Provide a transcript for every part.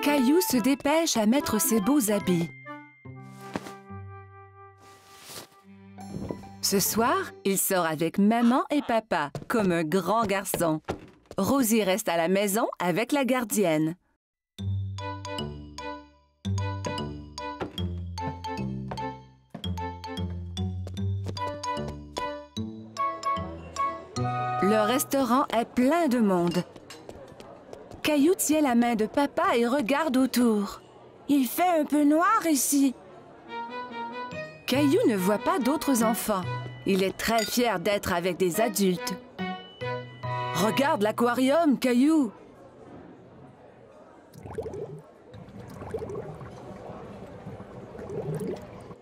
Caillou se dépêche à mettre ses beaux habits. Ce soir, il sort avec maman et papa, comme un grand garçon. Rosie reste à la maison avec la gardienne. Le restaurant est plein de monde. Caillou tient la main de papa et regarde autour. Il fait un peu noir ici. Caillou ne voit pas d'autres enfants. Il est très fier d'être avec des adultes. Regarde l'aquarium, Caillou!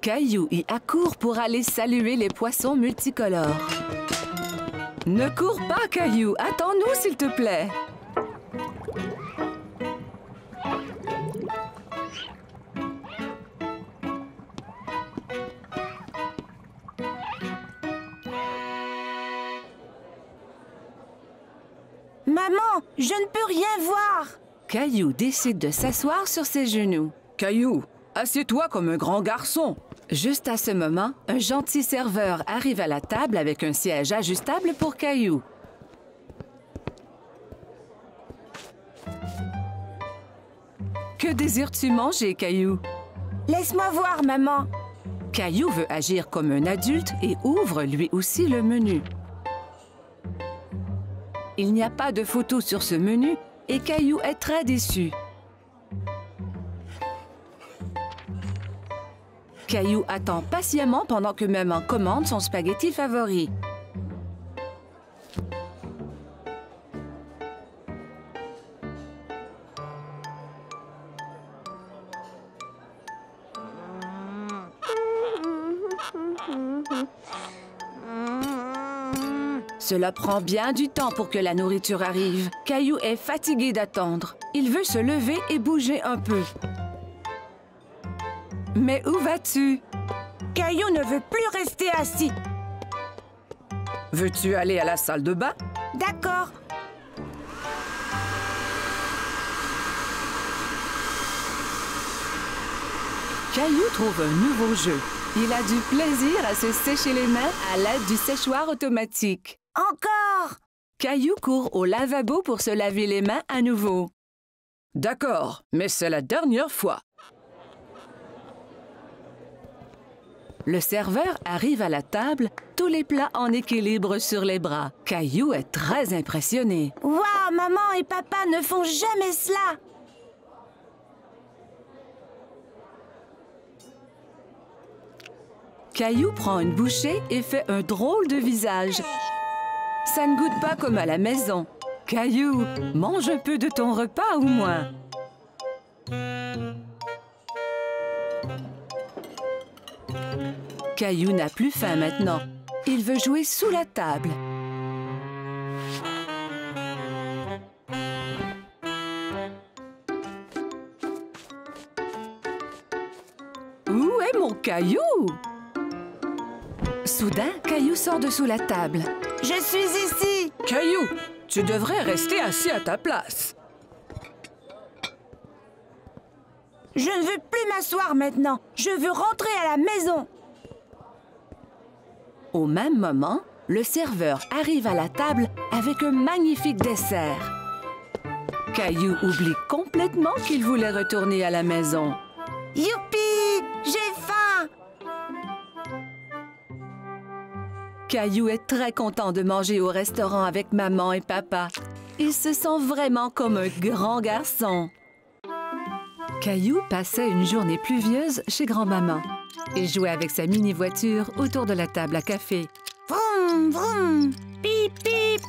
Caillou y accourt pour aller saluer les poissons multicolores. Ne cours pas, Caillou! Attends-nous, s'il te plaît! Maman, je ne peux rien voir. Caillou décide de s'asseoir sur ses genoux. Caillou, assieds-toi comme un grand garçon. Juste à ce moment, un gentil serveur arrive à la table avec un siège ajustable pour Caillou. Que désires-tu manger, Caillou? Laisse-moi voir, maman. Caillou veut agir comme un adulte et ouvre lui aussi le menu. Il n'y a pas de photo sur ce menu et Caillou est très déçu. Caillou attend patiemment pendant que maman commande son spaghetti favori. Cela prend bien du temps pour que la nourriture arrive. Caillou est fatigué d'attendre. Il veut se lever et bouger un peu. Mais où vas-tu? Caillou ne veut plus rester assis. Veux-tu aller à la salle de bain? D'accord. Caillou trouve un nouveau jeu. Il a du plaisir à se sécher les mains à l'aide du séchoir automatique. Encore! Caillou court au lavabo pour se laver les mains à nouveau. D'accord, mais c'est la dernière fois. Le serveur arrive à la table, tous les plats en équilibre sur les bras. Caillou est très impressionné. Waouh, maman et papa ne font jamais cela! Caillou prend une bouchée et fait un drôle de visage. Ça ne goûte pas comme à la maison. Caillou, mange un peu de ton repas au moins. Caillou n'a plus faim maintenant. Il veut jouer sous la table. Où est mon Caillou? Soudain, Caillou sort de sous la table. Je suis ici! Caillou, tu devrais rester assis à ta place. Je ne veux plus m'asseoir maintenant. Je veux rentrer à la maison. Au même moment, le serveur arrive à la table avec un magnifique dessert. Caillou oublie complètement qu'il voulait retourner à la maison. Youpi! J'ai faim! Caillou est très content de manger au restaurant avec maman et papa. Il se sent vraiment comme un grand garçon. Caillou passait une journée pluvieuse chez grand-maman. Il jouait avec sa mini-voiture autour de la table à café. Vroom, vroom! Pip, pip!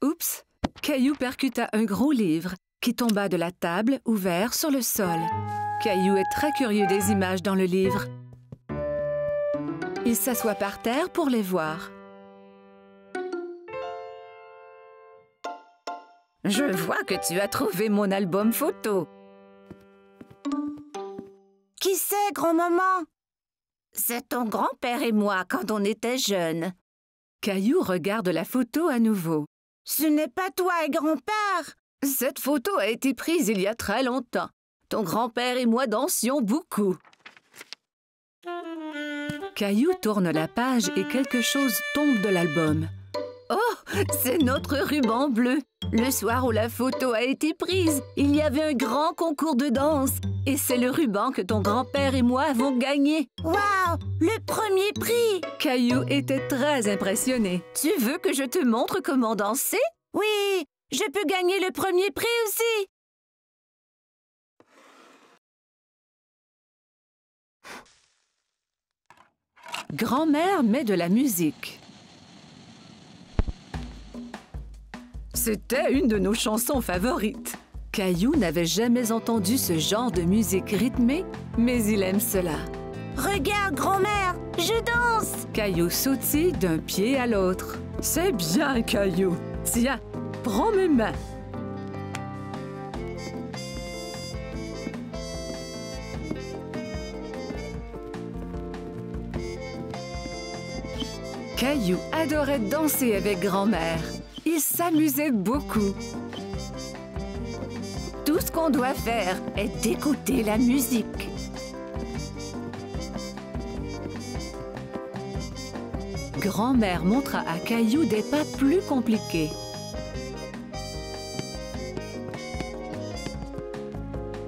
Oups! Caillou percuta un gros livre qui tomba de la table ouvert sur le sol. Caillou est très curieux des images dans le livre. Il s'assoit par terre pour les voir. Je vois que tu as trouvé mon album photo. Qui c'est, grand-maman? C'est ton grand-père et moi quand on était jeunes. Caillou regarde la photo à nouveau. Ce n'est pas toi et grand-père. Cette photo a été prise il y a très longtemps. Ton grand-père et moi dansions beaucoup. Caillou tourne la page et quelque chose tombe de l'album. Oh, c'est notre ruban bleu. Le soir où la photo a été prise, il y avait un grand concours de danse. Et c'est le ruban que ton grand-père et moi avons gagné. Waouh, le premier prix! Caillou était très impressionné. Tu veux que je te montre comment danser? Oui, je peux gagner le premier prix aussi. Grand-mère met de la musique. C'était une de nos chansons favorites. Caillou n'avait jamais entendu ce genre de musique rythmée, mais il aime cela. Regarde, grand-mère, je danse! Caillou sautille d'un pied à l'autre. C'est bien, Caillou. Tiens, prends mes mains. Caillou adorait danser avec grand-mère. Il s'amusait beaucoup. Tout ce qu'on doit faire est d'écouter la musique. Grand-mère montra à Caillou des pas plus compliqués.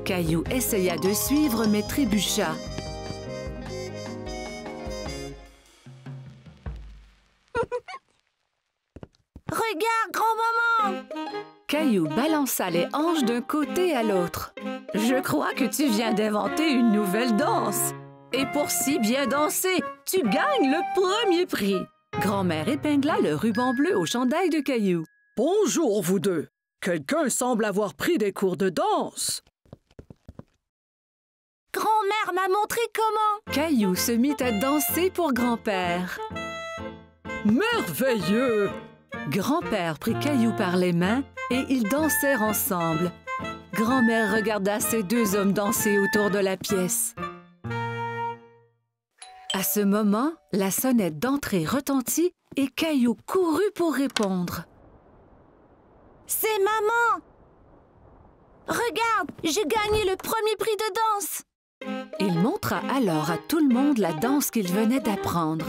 Caillou essaya de suivre mais trébucha. Regarde, grand-maman! Caillou balança les hanches d'un côté à l'autre. Je crois que tu viens d'inventer une nouvelle danse. Et pour si bien danser, tu gagnes le premier prix. Grand-mère épingla le ruban bleu au chandail de Caillou. Bonjour, vous deux. Quelqu'un semble avoir pris des cours de danse. Grand-mère m'a montré comment. Caillou se mit à danser pour grand-père. Merveilleux! Grand-père prit Caillou par les mains et ils dansèrent ensemble. Grand-mère regarda ces deux hommes danser autour de la pièce. À ce moment, la sonnette d'entrée retentit et Caillou courut pour répondre. C'est maman! Regarde, j'ai gagné le premier prix de danse! Il montra alors à tout le monde la danse qu'il venait d'apprendre.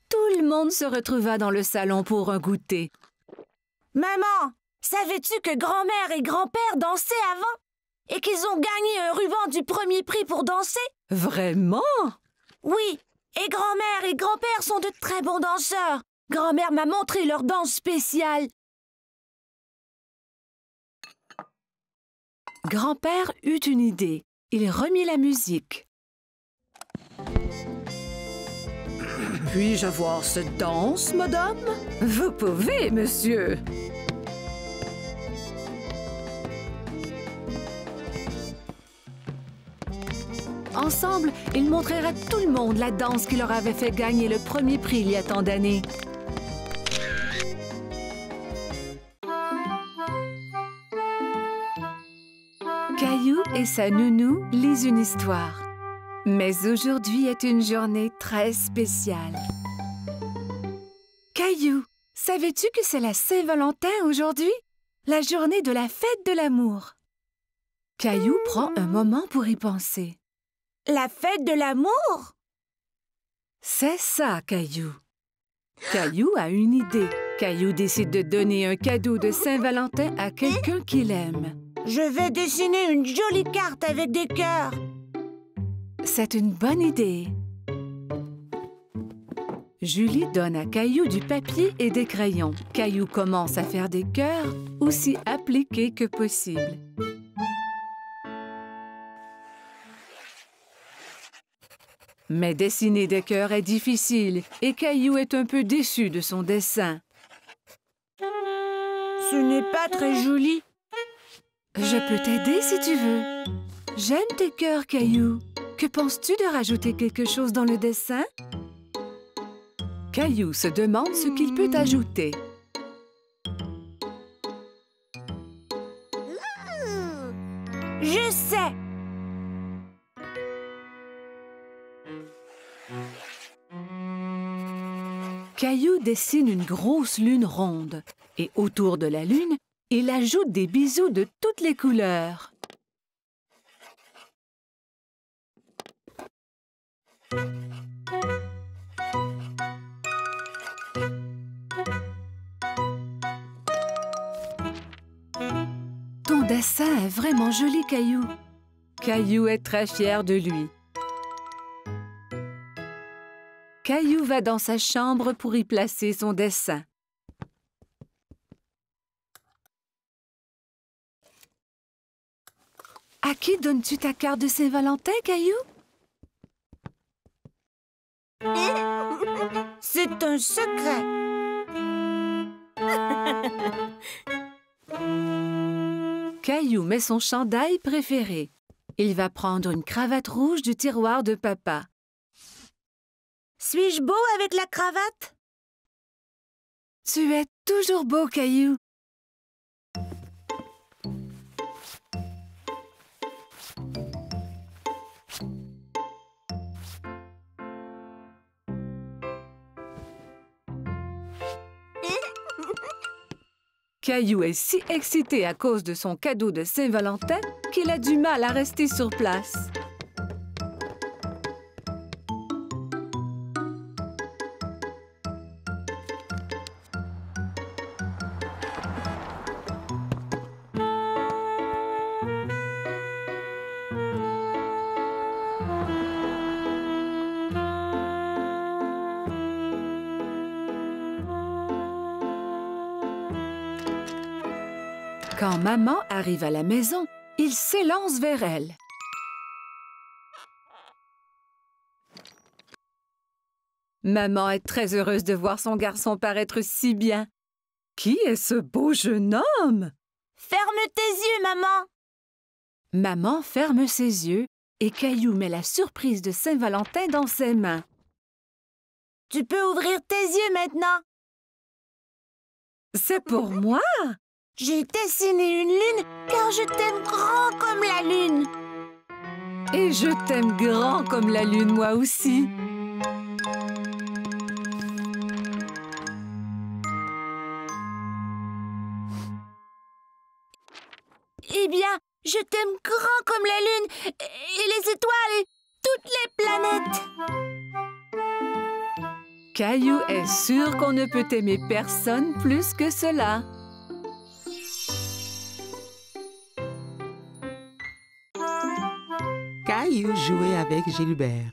Tout le monde se retrouva dans le salon pour un goûter. Maman, savais-tu que grand-mère et grand-père dansaient avant? Et qu'ils ont gagné un ruban du premier prix pour danser? Vraiment? Oui, et grand-mère et grand-père sont de très bons danseurs. Grand-mère m'a montré leur danse spéciale. Grand-père eut une idée. Il remit la musique. Puis-je avoir cette danse, madame? Vous pouvez, monsieur. Ensemble, ils montrèrent à tout le monde la danse qui leur avait fait gagner le premier prix il y a tant d'années. Caillou et sa nounou lisent une histoire. Mais aujourd'hui est une journée très spéciale. Caillou, savais-tu que c'est la Saint-Valentin aujourd'hui? La journée de la fête de l'amour. Caillou prend un moment pour y penser. La fête de l'amour? C'est ça, Caillou. Caillou a une idée. Caillou décide de donner un cadeau de Saint-Valentin à quelqu'un qu'il aime. Je vais dessiner une jolie carte avec des cœurs. C'est une bonne idée. Julie donne à Caillou du papier et des crayons. Caillou commence à faire des cœurs aussi appliqués que possible. Mais dessiner des cœurs est difficile et Caillou est un peu déçu de son dessin. Ce n'est pas très joli. Je peux t'aider si tu veux. J'aime tes cœurs, Caillou. Que penses-tu de rajouter quelque chose dans le dessin? Caillou se demande ce qu'il peut ajouter. Je sais. Caillou dessine une grosse lune ronde et autour de la lune, il ajoute des bisous de toutes les couleurs. Ton dessin est vraiment joli, Caillou. Caillou est très fier de lui. Caillou va dans sa chambre pour y placer son dessin. À qui donnes-tu ta carte de Saint-Valentin, Caillou? C'est un secret. Caillou met son chandail préféré. Il va prendre une cravate rouge du tiroir de papa. Suis-je beau avec la cravate? Tu es toujours beau, Caillou. Caillou est si excité à cause de son cadeau de Saint-Valentin qu'il a du mal à rester sur place. Quand maman arrive à la maison, il s'élance vers elle. Maman est très heureuse de voir son garçon paraître si bien. Qui est ce beau jeune homme? Ferme tes yeux, maman. Maman ferme ses yeux et Caillou met la surprise de Saint-Valentin dans ses mains. Tu peux ouvrir tes yeux maintenant. C'est pour moi? J'ai dessiné une lune car je t'aime grand comme la lune. Et je t'aime grand comme la lune, moi aussi. Eh bien, je t'aime grand comme la lune et les étoiles et toutes les planètes. Caillou est sûr qu'on ne peut aimer personne plus que cela. Caillou jouait avec Gilbert.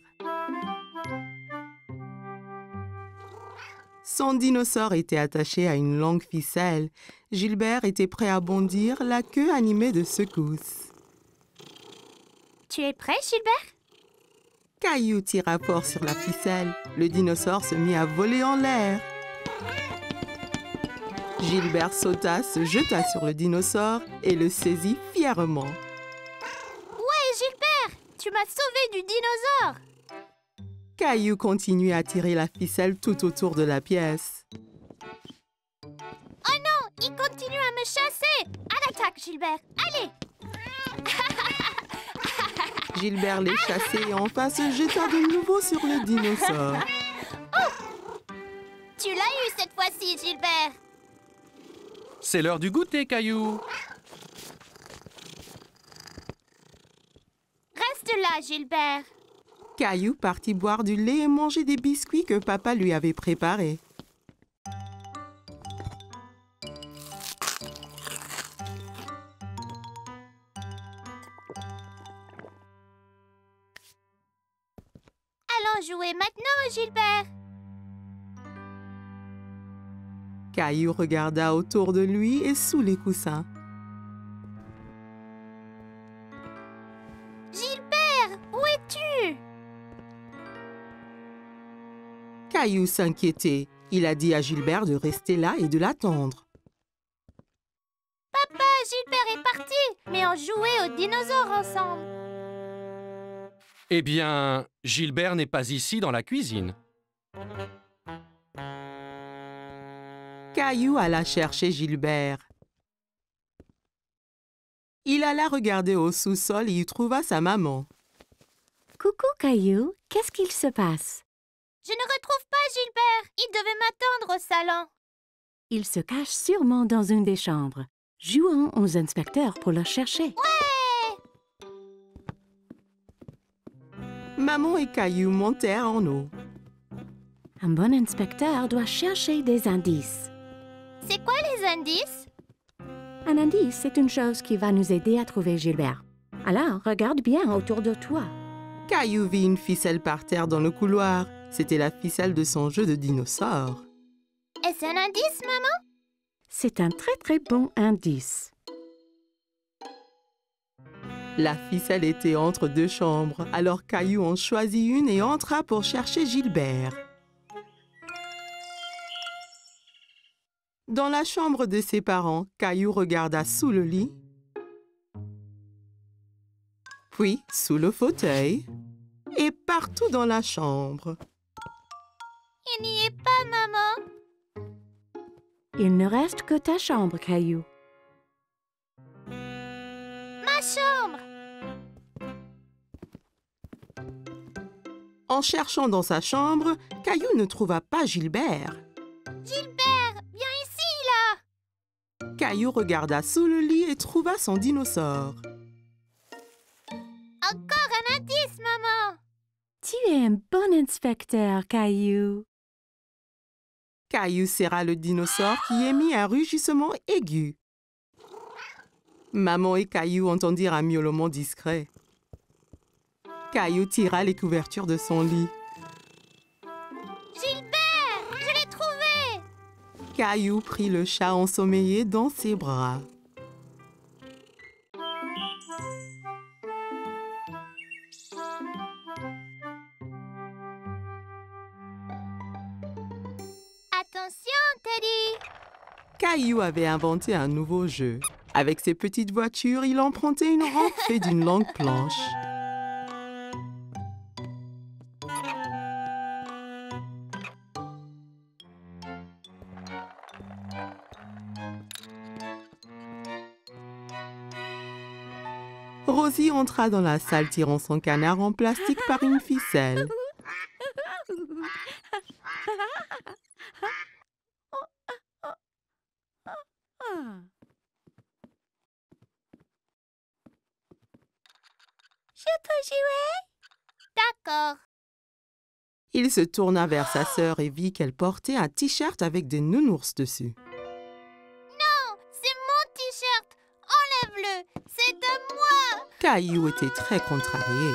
Son dinosaure était attaché à une longue ficelle. Gilbert était prêt à bondir, la queue animée de secousses. Tu es prêt, Gilbert? Caillou tira fort sur la ficelle. Le dinosaure se mit à voler en l'air. Gilbert sauta, se jeta sur le dinosaure et le saisit fièrement. Ouais, Gilbert! Tu m'as sauvé du dinosaure! Caillou continuait à tirer la ficelle tout autour de la pièce. Oh non! Il continue à me chasser! À l'attaque, Gilbert! Allez! Gilbert les chassait et enfin se jeta de nouveau sur le dinosaure. Oh! Tu l'as eu cette fois-ci, Gilbert! C'est l'heure du goûter, Caillou. Reste là, Gilbert! Caillou partit boire du lait et manger des biscuits que papa lui avait préparés. Allons jouer maintenant, Gilbert! Caillou regarda autour de lui et sous les coussins. Gilbert, où es-tu? Caillou s'inquiétait. Il a dit à Gilbert de rester là et de l'attendre. Papa, Gilbert est parti, mais on jouait aux dinosaures ensemble. Eh bien, Gilbert n'est pas ici dans la cuisine. Caillou alla chercher Gilbert. Il alla regarder au sous-sol et y trouva sa maman. Coucou, Caillou. Qu'est-ce qu'il se passe? Je ne retrouve pas Gilbert. Il devait m'attendre au salon. Il se cache sûrement dans une des chambres. Jouons aux inspecteurs pour le chercher. Maman et Caillou montèrent en haut. Un bon inspecteur doit chercher des indices. C'est quoi les indices? Un indice, c'est une chose qui va nous aider à trouver Gilbert. Alors, regarde bien autour de toi. Caillou vit une ficelle par terre dans le couloir. C'était la ficelle de son jeu de dinosaure. Est-ce un indice, maman? C'est un très très bon indice. La ficelle était entre deux chambres, alors Caillou en choisit une et entra pour chercher Gilbert. Dans la chambre de ses parents, Caillou regarda sous le lit, puis sous le fauteuil et partout dans la chambre. Il n'y est pas, maman. Il ne reste que ta chambre, Caillou. Ma chambre. En cherchant dans sa chambre, Caillou ne trouva pas Gilbert. Gilbert, viens ici, là. Caillou regarda sous le lit et trouva son dinosaure. Encore un indice, maman. Tu es un bon inspecteur, Caillou. Caillou serra le dinosaure qui émit un rugissement aigu. Maman et Caillou entendirent un miaulement discret. Caillou tira les couvertures de son lit. Gilbert, je l'ai trouvé. Caillou prit le chat ensommeillé dans ses bras. Attention, Teddy. Caillou avait inventé un nouveau jeu. Avec ses petites voitures, il empruntait une rampe faite d'une longue planche. Rosie entra dans la salle tirant son canard en plastique par une ficelle. Je peux jouer? D'accord. Il se tourna vers sa sœur et vit qu'elle portait un t-shirt avec des nounours dessus. Non, c'est mon t-shirt. Enlève-le. C'est de moi. Caillou était très contrarié.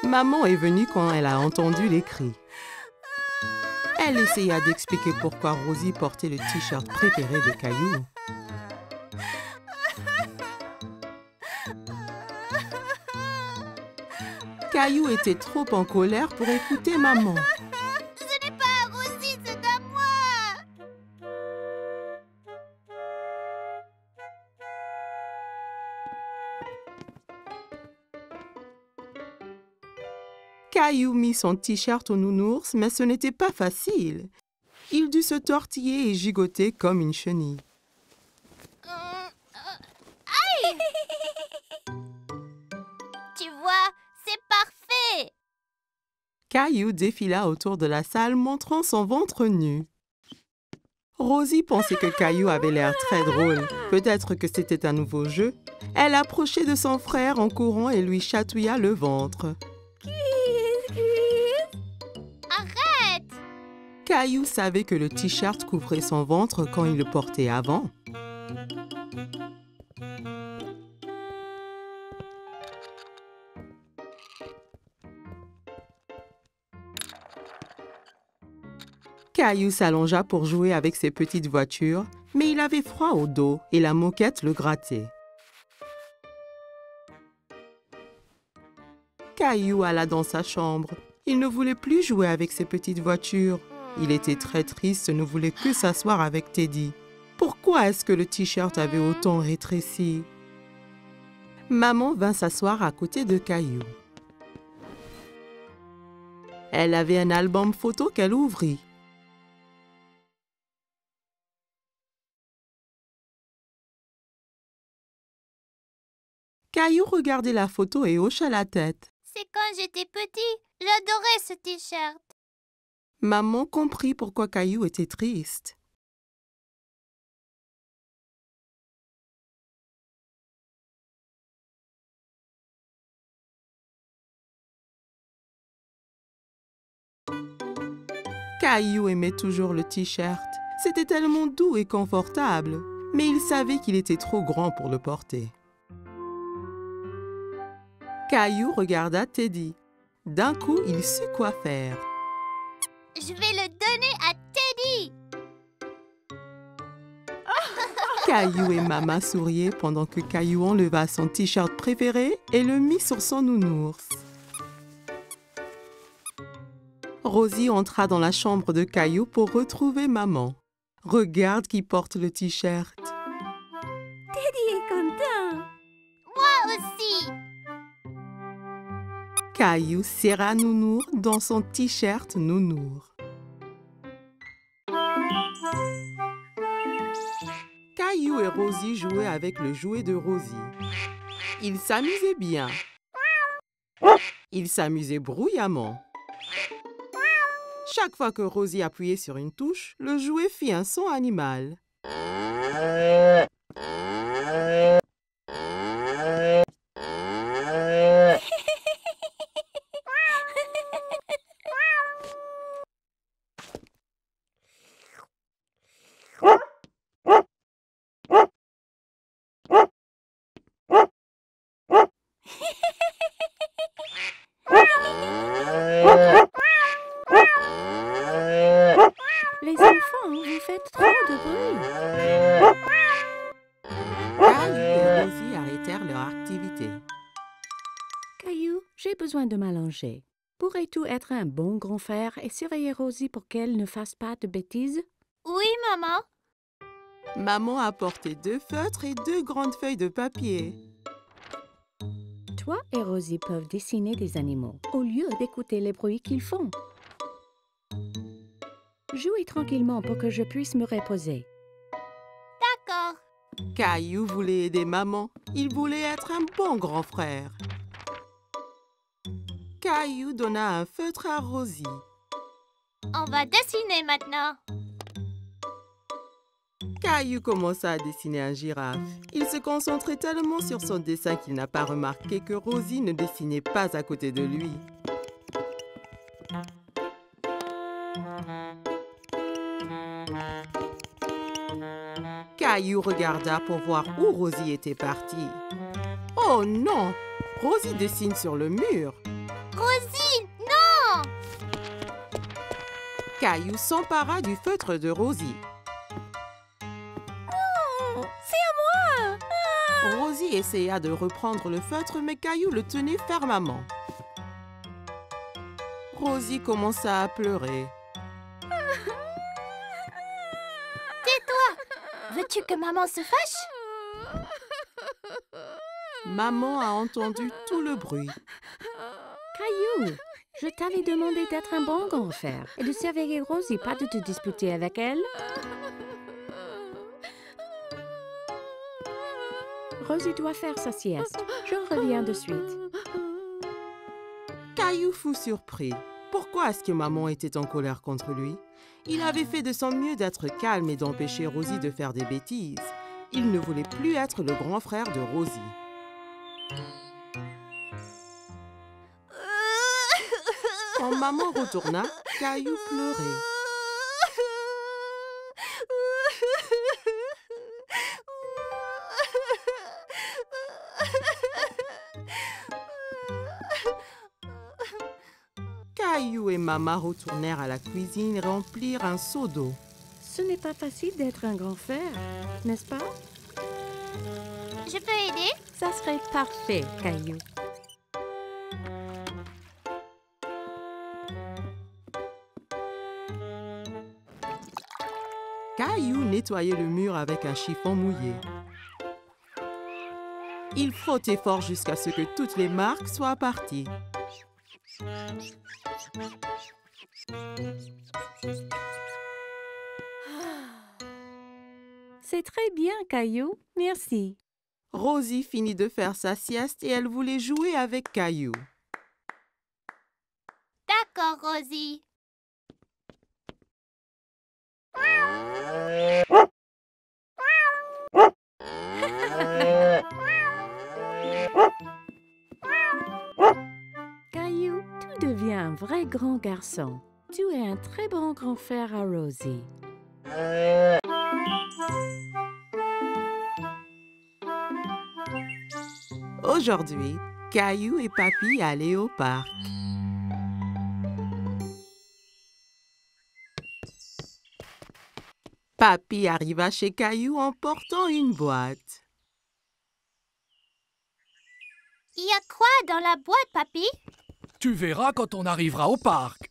Maman est venue quand elle a entendu les cris. Elle essaya d'expliquer pourquoi Rosie portait le t-shirt préféré de Caillou. Caillou était trop en colère pour écouter maman. Ce n'est pas à Rosie, c'est à moi. Caillou mit son t-shirt au nounours, mais ce n'était pas facile. Il dut se tortiller et gigoter comme une chenille. Aïe. Tu vois, c'est parfait. Caillou défila autour de la salle montrant son ventre nu. Rosie pensait que Caillou avait l'air très drôle. Peut-être que c'était un nouveau jeu. Elle approchait de son frère en courant et lui chatouilla le ventre. Arrête. Caillou savait que le t-shirt couvrait son ventre quand il le portait avant. Caillou s'allongea pour jouer avec ses petites voitures, mais il avait froid au dos et la moquette le grattait. Caillou alla dans sa chambre. Il ne voulait plus jouer avec ses petites voitures. Il était très triste et ne voulait que s'asseoir avec Teddy. Pourquoi est-ce que le t-shirt avait autant rétréci? Maman vint s'asseoir à côté de Caillou. Elle avait un album photo qu'elle ouvrit. Caillou regardait la photo et hocha la tête. C'est quand j'étais petit. J'adorais ce t-shirt. Maman comprit pourquoi Caillou était triste. Caillou aimait toujours le t-shirt. C'était tellement doux et confortable, mais il savait qu'il était trop grand pour le porter. Caillou regarda Teddy. D'un coup, il sut quoi faire. Je vais le donner à Teddy. Caillou et Maman souriaient pendant que Caillou enleva son t-shirt préféré et le mit sur son nounours. Rosie entra dans la chambre de Caillou pour retrouver Maman. Regarde qui porte le t-shirt. Teddy est content. Moi aussi. Caillou serra Nounours dans son t-shirt Nounours. Caillou et Rosie jouaient avec le jouet de Rosie. Ils s'amusaient bien. Ils s'amusaient bruyamment. Chaque fois que Rosie appuyait sur une touche, le jouet fit un son animal. Les enfants, vous faites trop de bruit. Caillou et Rosie arrêtèrent leur activité. Caillou, j'ai besoin de m'allonger. Pourrais-tu être un bon grand frère et surveiller Rosie pour qu'elle ne fasse pas de bêtises? Oui, maman. Maman apportait 2 feutres et 2 grandes feuilles de papier. Toi et Rosie peuvent dessiner des animaux au lieu d'écouter les bruits qu'ils font. Jouez tranquillement pour que je puisse me reposer. D'accord. Caillou voulait aider Maman. Il voulait être un bon grand frère. Caillou donna un feutre à Rosie. On va dessiner maintenant. Caillou commença à dessiner un girafe. Il se concentrait tellement sur son dessin qu'il n'a pas remarqué que Rosie ne dessinait pas à côté de lui. Caillou regarda pour voir où Rosie était partie. Oh non! Rosie dessine sur le mur. Rosie, non! Caillou s'empara du feutre de Rosie. C'est à moi! Rosie essaya de reprendre le feutre, mais Caillou le tenait fermement. Rosie commença à pleurer. Veux-tu que maman se fâche? Maman a entendu tout le bruit. Caillou, je t'avais demandé d'être un bon grand frère et de surveiller Rosie, pas de te disputer avec elle. Rosie doit faire sa sieste. Je reviens de suite. Caillou fut surpris. Pourquoi est-ce que maman était en colère contre lui? Il avait fait de son mieux d'être calme et d'empêcher Rosie de faire des bêtises. Il ne voulait plus être le grand frère de Rosie. Quand maman retourna, Caillou pleurait. Caillou et Maman retournèrent à la cuisine et remplirent un seau d'eau. Ce n'est pas facile d'être un grand frère, n'est-ce pas? Je peux aider? Ça serait parfait, Caillou. Caillou nettoyait le mur avec un chiffon mouillé. Il frottait fort jusqu'à ce que toutes les marques soient parties. C'est très bien, Caillou. Merci. Rosie finit de faire sa sieste et elle voulait jouer avec Caillou. D'accord, Rosie. Caillou, tu deviens un vrai grand garçon. Tu es un très bon grand frère à Rosie. Aujourd'hui, Caillou et Papy allaient au parc. Papy arriva chez Caillou en portant une boîte. Il y a quoi dans la boîte, papy? Tu verras quand on arrivera au parc.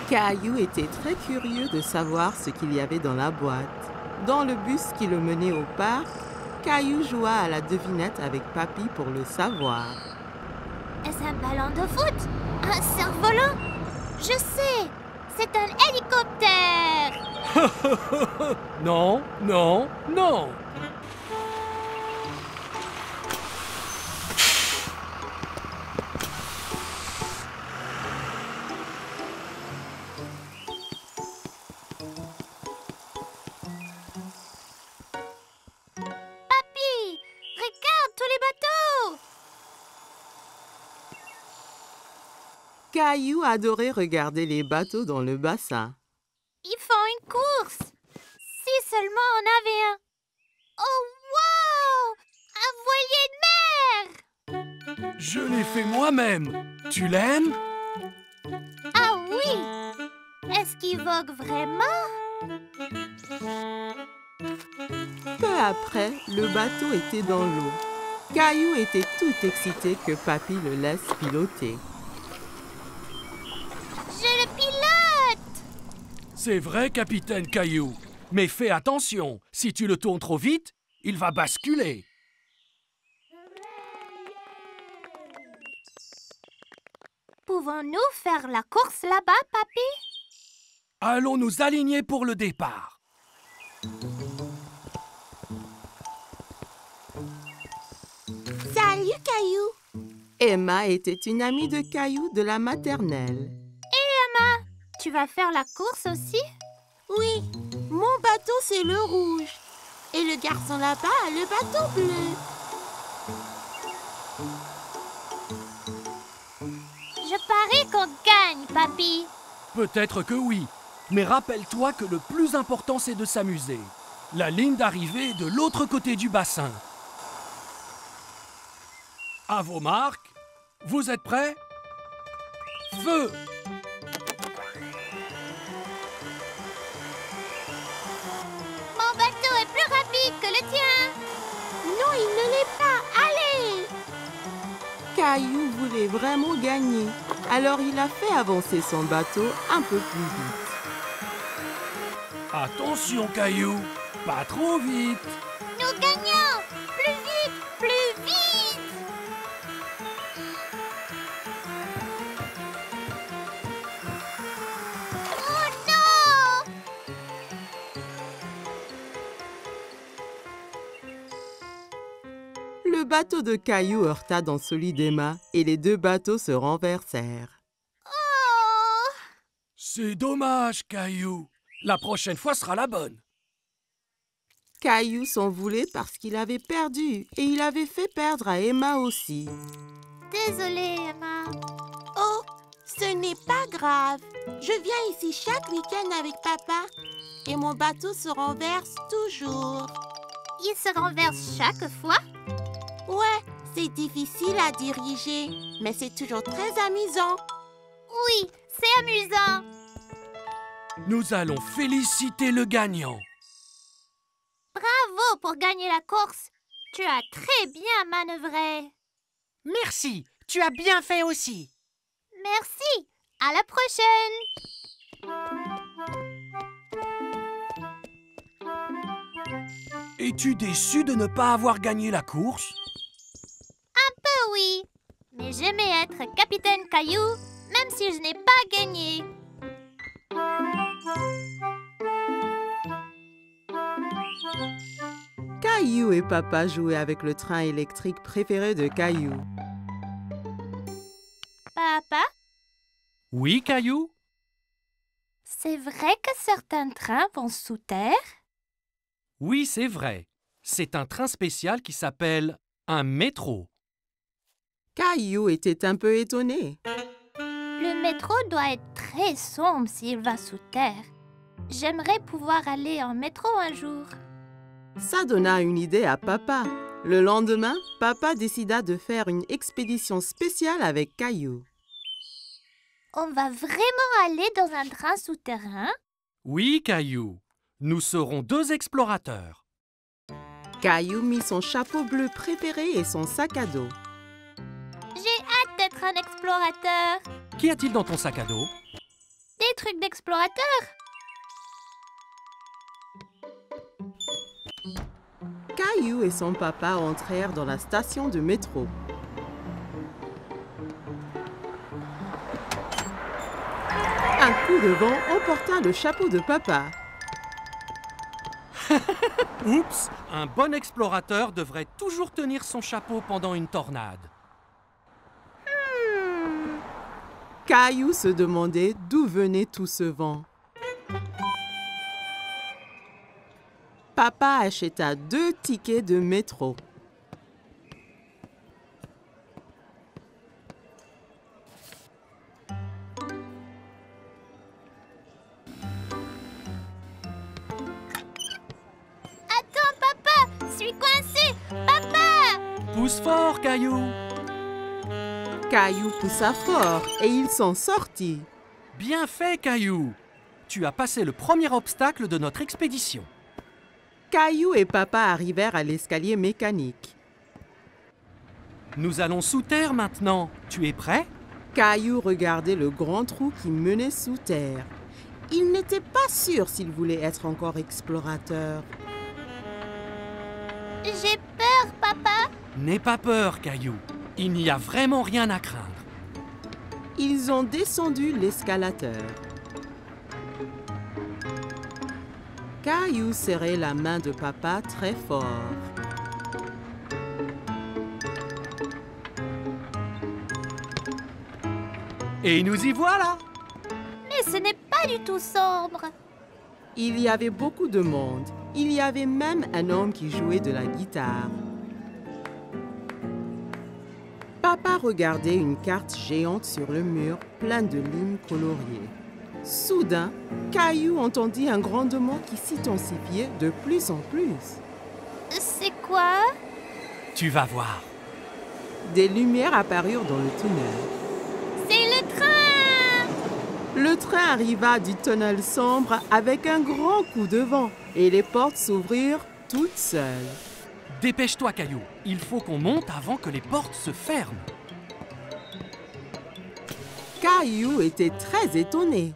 Caillou était très curieux de savoir ce qu'il y avait dans la boîte. Dans le bus qui le menait au parc, Caillou joua à la devinette avec Papy pour le savoir. Est-ce un ballon de foot? Un cerf-volant? Je sais! C'est un hélicoptère! Non, non, non. Papy! Regarde tous les bateaux! Caillou adorait regarder les bateaux dans le bassin. Ils font une course! Si seulement on avait un... Oh, wow! Un voilier de mer! Je l'ai fait moi-même. Tu l'aimes? Ah oui! Est-ce qu'il vogue vraiment? Peu après, le bateau était dans l'eau. Caillou était tout excité que Papy le laisse piloter. Je le pilote! C'est vrai, capitaine Caillou. Mais fais attention, si tu le tournes trop vite, il va basculer. Pouvons-nous faire la course là-bas, papy? Allons nous aligner pour le départ. Salut, Caillou! Emma était une amie de Caillou de la maternelle. Tu vas faire la course aussi? Oui, mon bateau, c'est le rouge. Et le garçon là-bas a le bateau bleu. Je parie qu'on gagne, papy. Peut-être que oui, mais rappelle-toi que le plus important, c'est de s'amuser. La ligne d'arrivée est de l'autre côté du bassin. À vos marques, vous êtes prêts? Feu! Mon bateau est plus rapide que le tien. Non, il ne l'est pas. Allez! Caillou voulait vraiment gagner, alors il a fait avancer son bateau un peu plus vite. Attention, Caillou, pas trop vite. Nous gagnons! Plus vite! Plus vite! Oh non! Le bateau de Caillou heurta dans celui d'Emma et les deux bateaux se renversèrent. Oh! C'est dommage, Caillou. La prochaine fois sera la bonne. Caillou s'en voulait parce qu'il avait perdu et il avait fait perdre à Emma aussi. Désolée, Emma. Oh, ce n'est pas grave. Je viens ici chaque week-end avec papa. Et mon bateau se renverse toujours. Il se renverse chaque fois? Ouais, c'est difficile à diriger, mais c'est toujours très amusant. Oui, c'est amusant. Nous allons féliciter le gagnant. Bravo pour gagner la course. Tu as très bien manœuvré. Merci, tu as bien fait aussi. Merci. À la prochaine. Es-tu déçu de ne pas avoir gagné la course? Oui, mais j'aimais être capitaine Caillou, même si je n'ai pas gagné. Caillou et Papa jouaient avec le train électrique préféré de Caillou. Papa, Oui, Caillou? c'est vrai que certains trains vont sous terre? Oui, c'est vrai. C'est un train spécial qui s'appelle un métro. Caillou était un peu étonné. Le métro doit être très sombre s'il va sous terre. J'aimerais pouvoir aller en métro un jour. Ça donna une idée à Papa. Le lendemain, Papa décida de faire une expédition spéciale avec Caillou. On va vraiment aller dans un train souterrain? Oui, Caillou. Nous serons 2 explorateurs. Caillou mit son chapeau bleu préféré et son sac à dos. J'ai hâte d'être un explorateur. Qu'y a-t-il dans ton sac à dos? Des trucs d'explorateur. Caillou et son papa entrèrent dans la station de métro. Un coup de vent emporta le chapeau de Papa. Oups! Un bon explorateur devrait toujours tenir son chapeau pendant une tornade. Caillou se demandait d'où venait tout ce vent. Papa acheta 2 tickets de métro. Attends, papa, je suis coincé. Papa! Pousse fort, Caillou! Caillou poussa fort et il s'en sortit. Bien fait, Caillou! Tu as passé le premier obstacle de notre expédition. Caillou et Papa arrivèrent à l'escalier mécanique. Nous allons sous terre maintenant. Tu es prêt? Caillou regardait le grand trou qui menait sous terre. Il n'était pas sûr s'il voulait être encore explorateur. J'ai peur, papa. N'aie pas peur, Caillou. Il n'y a vraiment rien à craindre. Ils ont descendu l'escalateur. Caillou serrait la main de Papa très fort. Et nous y voilà! Mais ce n'est pas du tout sombre. Il y avait beaucoup de monde. Il y avait même un homme qui jouait de la guitare. Papa regardait une carte géante sur le mur, pleine de lignes coloriées. Soudain, Caillou entendit un grondement qui s'intensifiait de plus en plus. C'est quoi? Tu vas voir. Des lumières apparurent dans le tunnel. C'est le train! Le train arriva du tunnel sombre avec un grand coup de vent et les portes s'ouvrirent toutes seules. Dépêche-toi, Caillou. Il faut qu'on monte avant que les portes se ferment. Caillou était très étonné.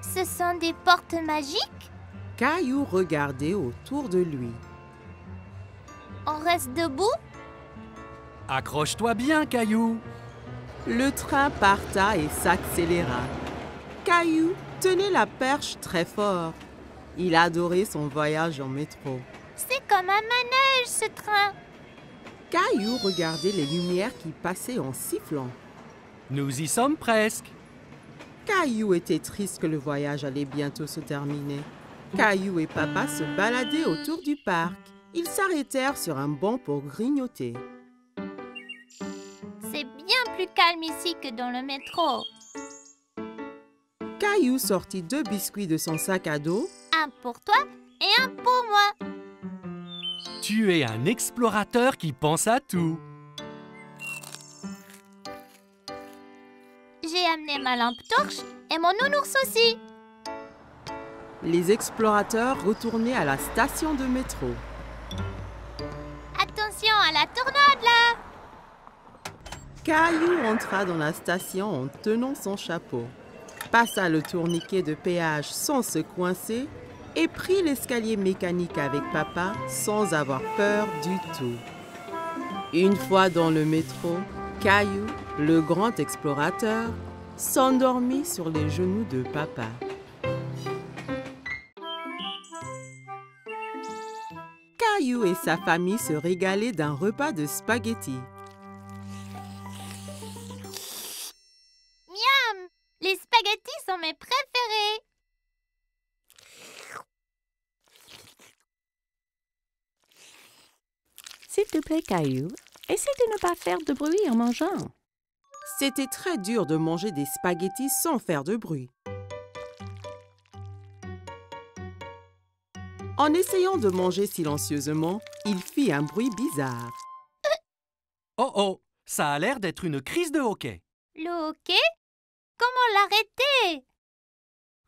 Ce sont des portes magiques? Caillou regardait autour de lui. On reste debout? Accroche-toi bien, Caillou. Le train parta et s'accéléra. Caillou tenait la perche très fort. Il adorait son voyage en métro. C'est comme un manège, ce train. Caillou regardait les lumières qui passaient en sifflant. Nous y sommes presque. Caillou était triste que le voyage allait bientôt se terminer. Caillou et Papa se baladaient autour du parc. Ils s'arrêtèrent sur un banc pour grignoter. C'est bien plus calme ici que dans le métro. Caillou sortit 2 biscuits de son sac à dos. Un pour toi et un pour moi. Tu es un explorateur qui pense à tout. J'ai amené ma lampe torche et mon nounours aussi. Les explorateurs retournaient à la station de métro. Attention à la tornade là! Caillou entra dans la station en tenant son chapeau, passa le tourniquet de péage sans se coincer et prit l'escalier mécanique avec papa sans avoir peur du tout. Une fois dans le métro, Caillou, le grand explorateur, s'endormit sur les genoux de papa. Caillou et sa famille se régalaient d'un repas de spaghettis. Miam! Les spaghettis sont mes préférés. S'il te plaît, Caillou, essaie de ne pas faire de bruit en mangeant. C'était très dur de manger des spaghettis sans faire de bruit. En essayant de manger silencieusement, il fit un bruit bizarre. Oh oh, ça a l'air d'être une crise de hoquet. Le hoquet? Comment l'arrêter?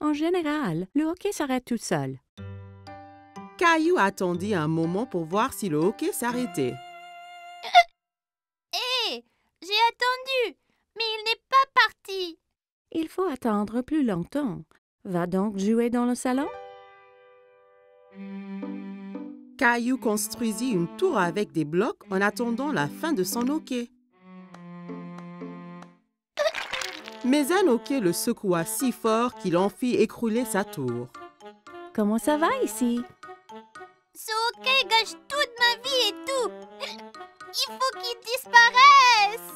En général, le hoquet s'arrête tout seul. Caillou attendit un moment pour voir si le hoquet s'arrêtait. Hé! J'ai attendu, mais il n'est pas parti. Il faut attendre plus longtemps. Va donc jouer dans le salon? Caillou construisit une tour avec des blocs en attendant la fin de son hoquet. Mais un hoquet le secoua si fort qu'il en fit écrouler sa tour. Comment ça va ici? Ce hoquet gâche toute ma vie et tout. Il faut qu'il disparaisse.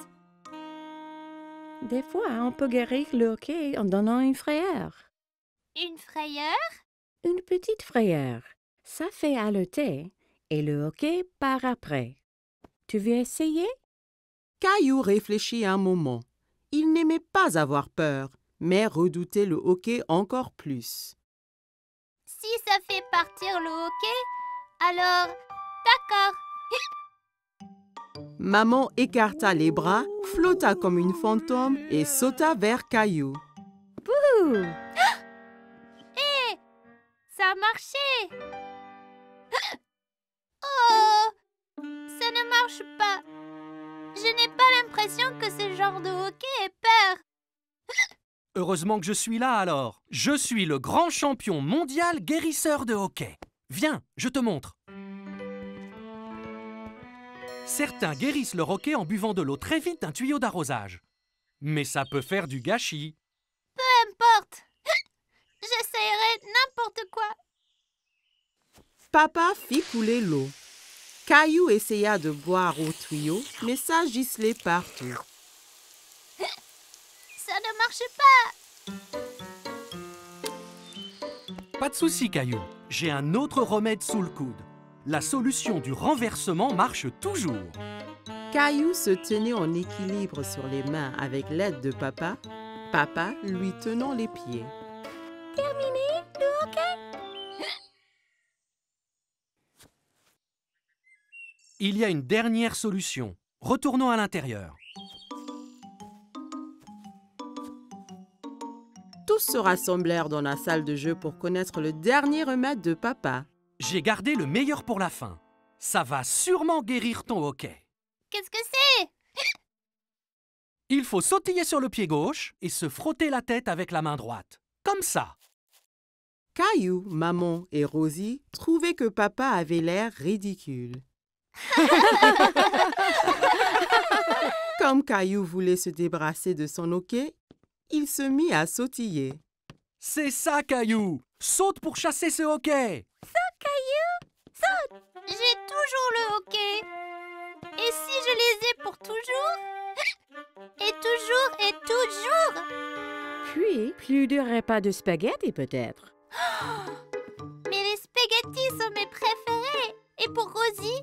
Des fois, on peut guérir le hoquet en donnant une frayeur. Une frayeur? Une petite frayeur. Ça fait haleter et le hoquet part après. Tu veux essayer? Caillou réfléchit un moment. Il n'aimait pas avoir peur, mais redoutait le hoquet encore plus. Si ça fait partir le hoquet, alors d'accord. Maman écarta les bras, flotta comme une fantôme et sauta vers Caillou. Ouh! Hé! Ça a marché! Oh! Ça ne marche pas. Je n'ai pas l'impression que ce genre de hoquet ait peur. Heureusement que je suis là alors. Je suis le grand champion mondial guérisseur de hoquet. Viens, je te montre. Certains guérissent leur hoquet en buvant de l'eau très vite d'un tuyau d'arrosage. Mais ça peut faire du gâchis. Peu importe. J'essayerai n'importe quoi. Papa fit couler l'eau. Caillou essaya de boire au tuyau, mais ça giselait partout. Ça ne marche pas. Pas de souci, Caillou. J'ai un autre remède sous le coude. La solution du renversement marche toujours. Caillou se tenait en équilibre sur les mains avec l'aide de papa, papa lui tenant les pieds. Terminé le hoquet? Il y a une dernière solution. Retournons à l'intérieur. Tous se rassemblèrent dans la salle de jeu pour connaître le dernier remède de papa. J'ai gardé le meilleur pour la fin. Ça va sûrement guérir ton hoquet. Qu'est-ce que c'est? Il faut sautiller sur le pied gauche et se frotter la tête avec la main droite. Comme ça. Caillou, maman et Rosie trouvaient que papa avait l'air ridicule. Comme Caillou voulait se débarrasser de son hoquet, il se mit à sautiller. C'est ça, Caillou! Saute pour chasser ce hoquet! Saute, Caillou! Saute! J'ai toujours le hoquet. Et si je les ai pour toujours? Et toujours et toujours? Puis, plus de repas de spaghettis peut-être. Mais les spaghettis sont mes préférés. Et pour Rosie?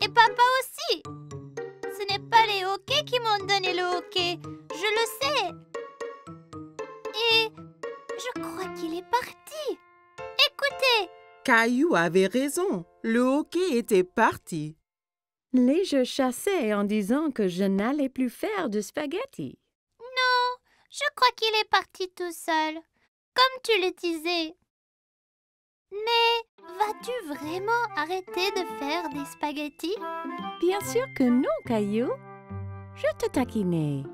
Et papa aussi. Ce n'est pas les hoquets qui m'ont donné le hoquet. Je le sais. Et je crois qu'il est parti. Écoutez. Caillou avait raison. Le hoquet était parti. Les jeux chassaient en disant que je n'allais plus faire de spaghettis. Non, je crois qu'il est parti tout seul, comme tu le disais. Mais vas-tu vraiment arrêter de faire des spaghettis? Bien sûr que non, Caillou. Je te taquinais.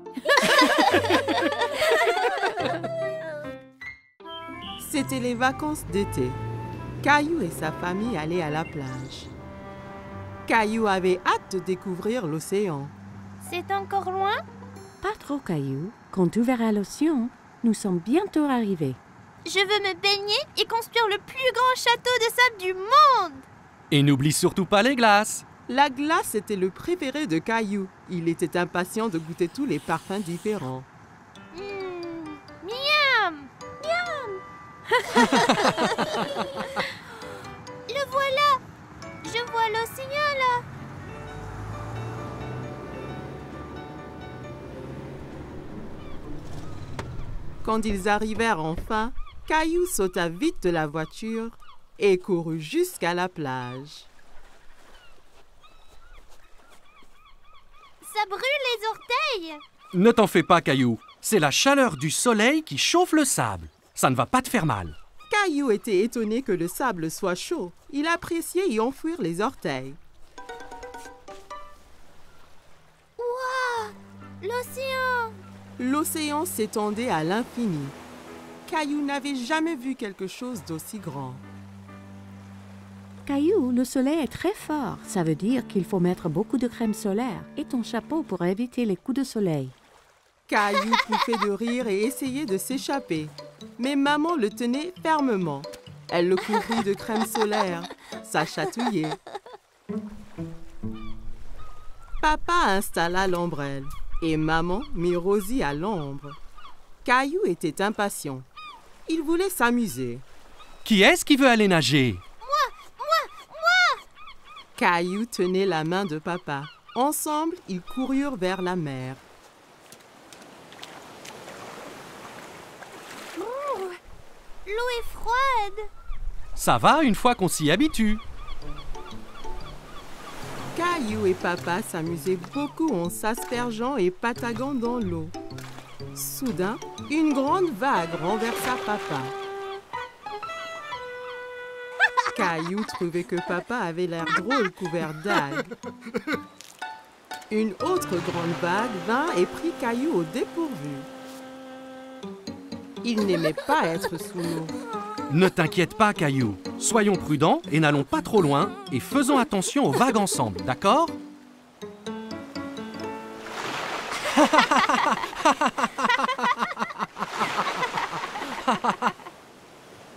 C'était les vacances d'été. Caillou et sa famille allaient à la plage. Caillou avait hâte de découvrir l'océan. C'est encore loin? Pas trop, Caillou. Quand tu verras l'océan, nous sommes bientôt arrivés. Je veux me baigner et construire le plus grand château de sable du monde. Et n'oublie surtout pas les glaces. La glace était le préféré de Caillou. Il était impatient de goûter tous les parfums différents. Miam! Miam! Le voilà! Je vois l'océan là! Quand ils arrivèrent enfin, Caillou sauta vite de la voiture et courut jusqu'à la plage. Ça brûle les orteils! Ne t'en fais pas, Caillou. C'est la chaleur du soleil qui chauffe le sable. Ça ne va pas te faire mal. Caillou était étonné que le sable soit chaud. Il appréciait y enfouir les orteils. Waouh! L'océan! L'océan s'étendait à l'infini. Caillou n'avait jamais vu quelque chose d'aussi grand. Caillou, le soleil est très fort. Ça veut dire qu'il faut mettre beaucoup de crème solaire et ton chapeau pour éviter les coups de soleil. Caillou pouffait de rire et essayait de s'échapper. Mais maman le tenait fermement. Elle le couvrit de crème solaire. Ça chatouillait. Papa installa l'ombrelle et maman mit Rosie à l'ombre. Caillou était impatient. Il voulait s'amuser. Qui est-ce qui veut aller nager? Caillou tenait la main de papa. Ensemble, ils coururent vers la mer. L'eau est froide! Ça va une fois qu'on s'y habitue. Caillou et papa s'amusaient beaucoup en s'aspergeant et pataguant dans l'eau. Soudain, une grande vague renversa papa. Caillou trouvait que papa avait l'air drôle couvert d'algues. Une autre grande vague vint et prit Caillou au dépourvu. Il n'aimait pas être sous l'eau. Ne t'inquiète pas, Caillou. Soyons prudents et n'allons pas trop loin et faisons attention aux vagues ensemble, d'accord?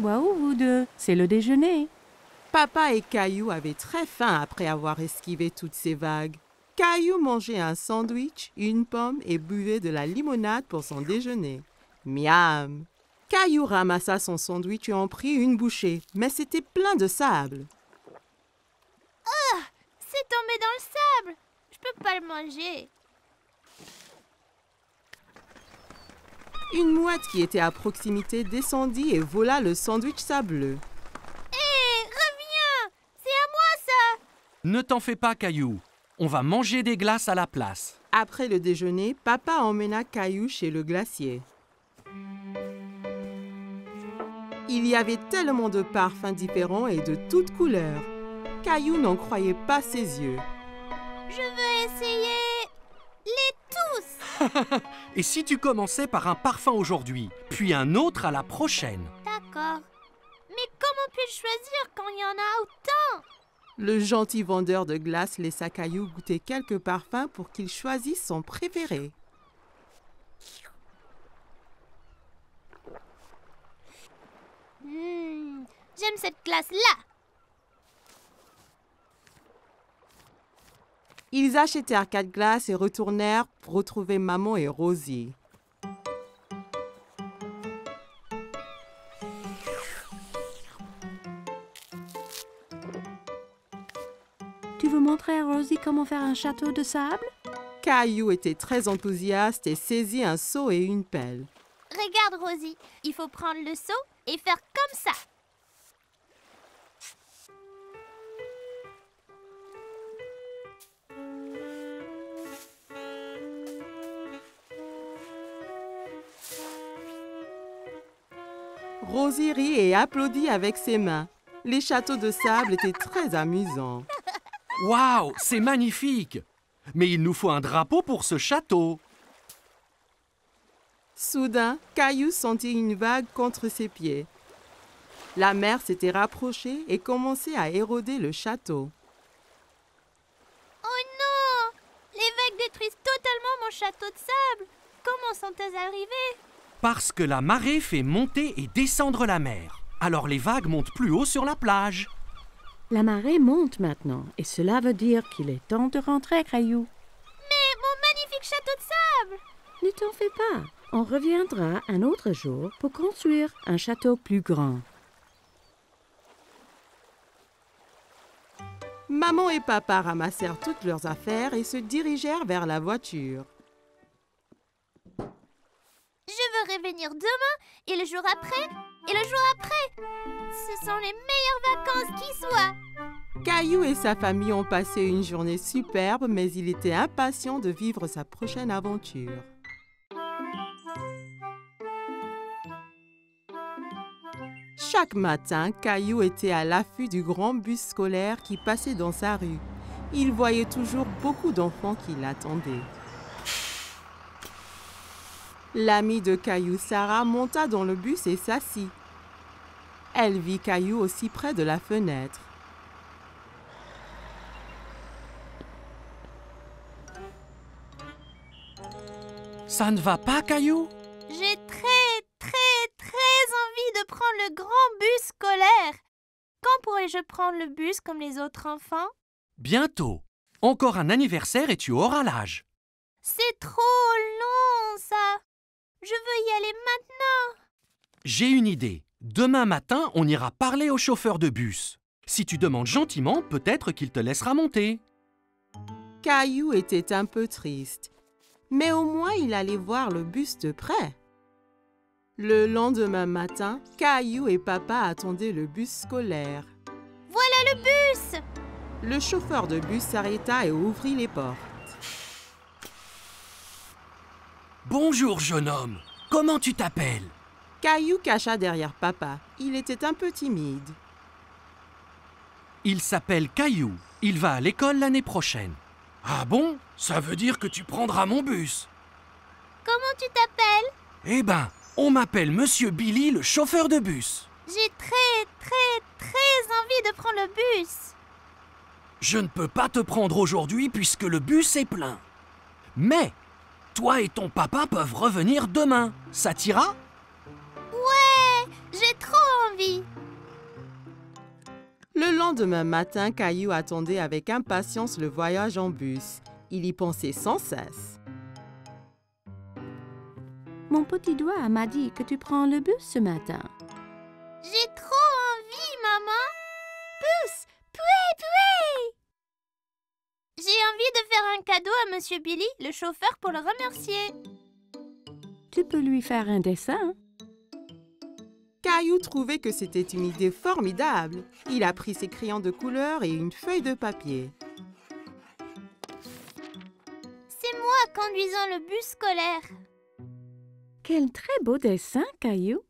Waouh, vous deux, c'est le déjeuner. Papa et Caillou avaient très faim après avoir esquivé toutes ces vagues. Caillou mangeait un sandwich, une pomme et buvait de la limonade pour son déjeuner. Miam! Caillou ramassa son sandwich et en prit une bouchée, mais c'était plein de sable. C'est tombé dans le sable! Je peux pas le manger. Une mouette qui était à proximité descendit et vola le sandwich sableux. Hé, reviens! C'est à moi ça! Ne t'en fais pas, Caillou. On va manger des glaces à la place. Après le déjeuner, papa emmena Caillou chez le glacier. Il y avait tellement de parfums différents et de toutes couleurs. Caillou n'en croyait pas ses yeux. Je veux essayer les tous! Et si tu commençais par un parfum aujourd'hui, puis un autre à la prochaine? D'accord. Mais comment puis-je choisir quand il y en a autant? Le gentil vendeur de glace laissa Caillou goûter quelques parfums pour qu'il choisisse son préféré. J'aime cette glace-là. Ils achetèrent 4 glaces et retournèrent pour retrouver maman et Rosie. Tu veux montrer à Rosie comment faire un château de sable? Caillou était très enthousiaste et saisit un seau et une pelle. Regarde, Rosie. Il faut prendre le seau et faire comme ça. Rosie rit et applaudit avec ses mains. Les châteaux de sable étaient très amusants. Waouh, c'est magnifique! Mais il nous faut un drapeau pour ce château. Soudain, Caillou sentit une vague contre ses pieds. La mer s'était rapprochée et commençait à éroder le château. Oh non! Les vagues détruisent totalement mon château de sable. Comment sont-elles arrivées? Parce que la marée fait monter et descendre la mer. Alors les vagues montent plus haut sur la plage. La marée monte maintenant et cela veut dire qu'il est temps de rentrer, Caillou. Mais mon magnifique château de sable! Ne t'en fais pas. On reviendra un autre jour pour construire un château plus grand. Maman et papa ramassèrent toutes leurs affaires et se dirigèrent vers la voiture. Je veux revenir demain et le jour après et le jour après. Ce sont les meilleures vacances qui soient. Caillou et sa famille ont passé une journée superbe, mais il était impatient de vivre sa prochaine aventure. Chaque matin, Caillou était à l'affût du grand bus scolaire qui passait dans sa rue. Il voyait toujours beaucoup d'enfants qui l'attendaient. L'amie de Caillou, Sarah, monta dans le bus et s'assit. Elle vit Caillou aussi près de la fenêtre. Ça ne va pas, Caillou? J'ai très envie de prendre le grand bus scolaire. Quand pourrai-je prendre le bus comme les autres enfants? Bientôt. Encore un anniversaire et tu auras l'âge. C'est trop long, ça. Je veux y aller maintenant. J'ai une idée. Demain matin, on ira parler au chauffeur de bus. Si tu demandes gentiment, peut-être qu'il te laissera monter. Caillou était un peu triste, mais au moins il allait voir le bus de près. Le lendemain matin, Caillou et papa attendaient le bus scolaire. Voilà le bus! Le chauffeur de bus s'arrêta et ouvrit les portes. Bonjour, jeune homme. Comment tu t'appelles? Caillou cacha derrière papa. Il était un peu timide. Il s'appelle Caillou. Il va à l'école l'année prochaine. Ah bon? Ça veut dire que tu prendras mon bus. Comment tu t'appelles? Eh ben, on m'appelle Monsieur Billy, le chauffeur de bus. J'ai très envie de prendre le bus. Je ne peux pas te prendre aujourd'hui puisque le bus est plein. Mais, toi et ton papa peuvent revenir demain. Ça t'ira? Ouais, j'ai trop envie. Le lendemain matin, Caillou attendait avec impatience le voyage en bus. Il y pensait sans cesse. Mon petit doigt m'a dit que tu prends le bus ce matin. J'ai trop envie, maman. Pousse, poué. J'ai envie de faire un cadeau à Monsieur Billy, le chauffeur, pour le remercier. Tu peux lui faire un dessin. Caillou trouvait que c'était une idée formidable. Il a pris ses crayons de couleur et une feuille de papier. C'est moi conduisant le bus scolaire. Quel très beau dessin, Caillou.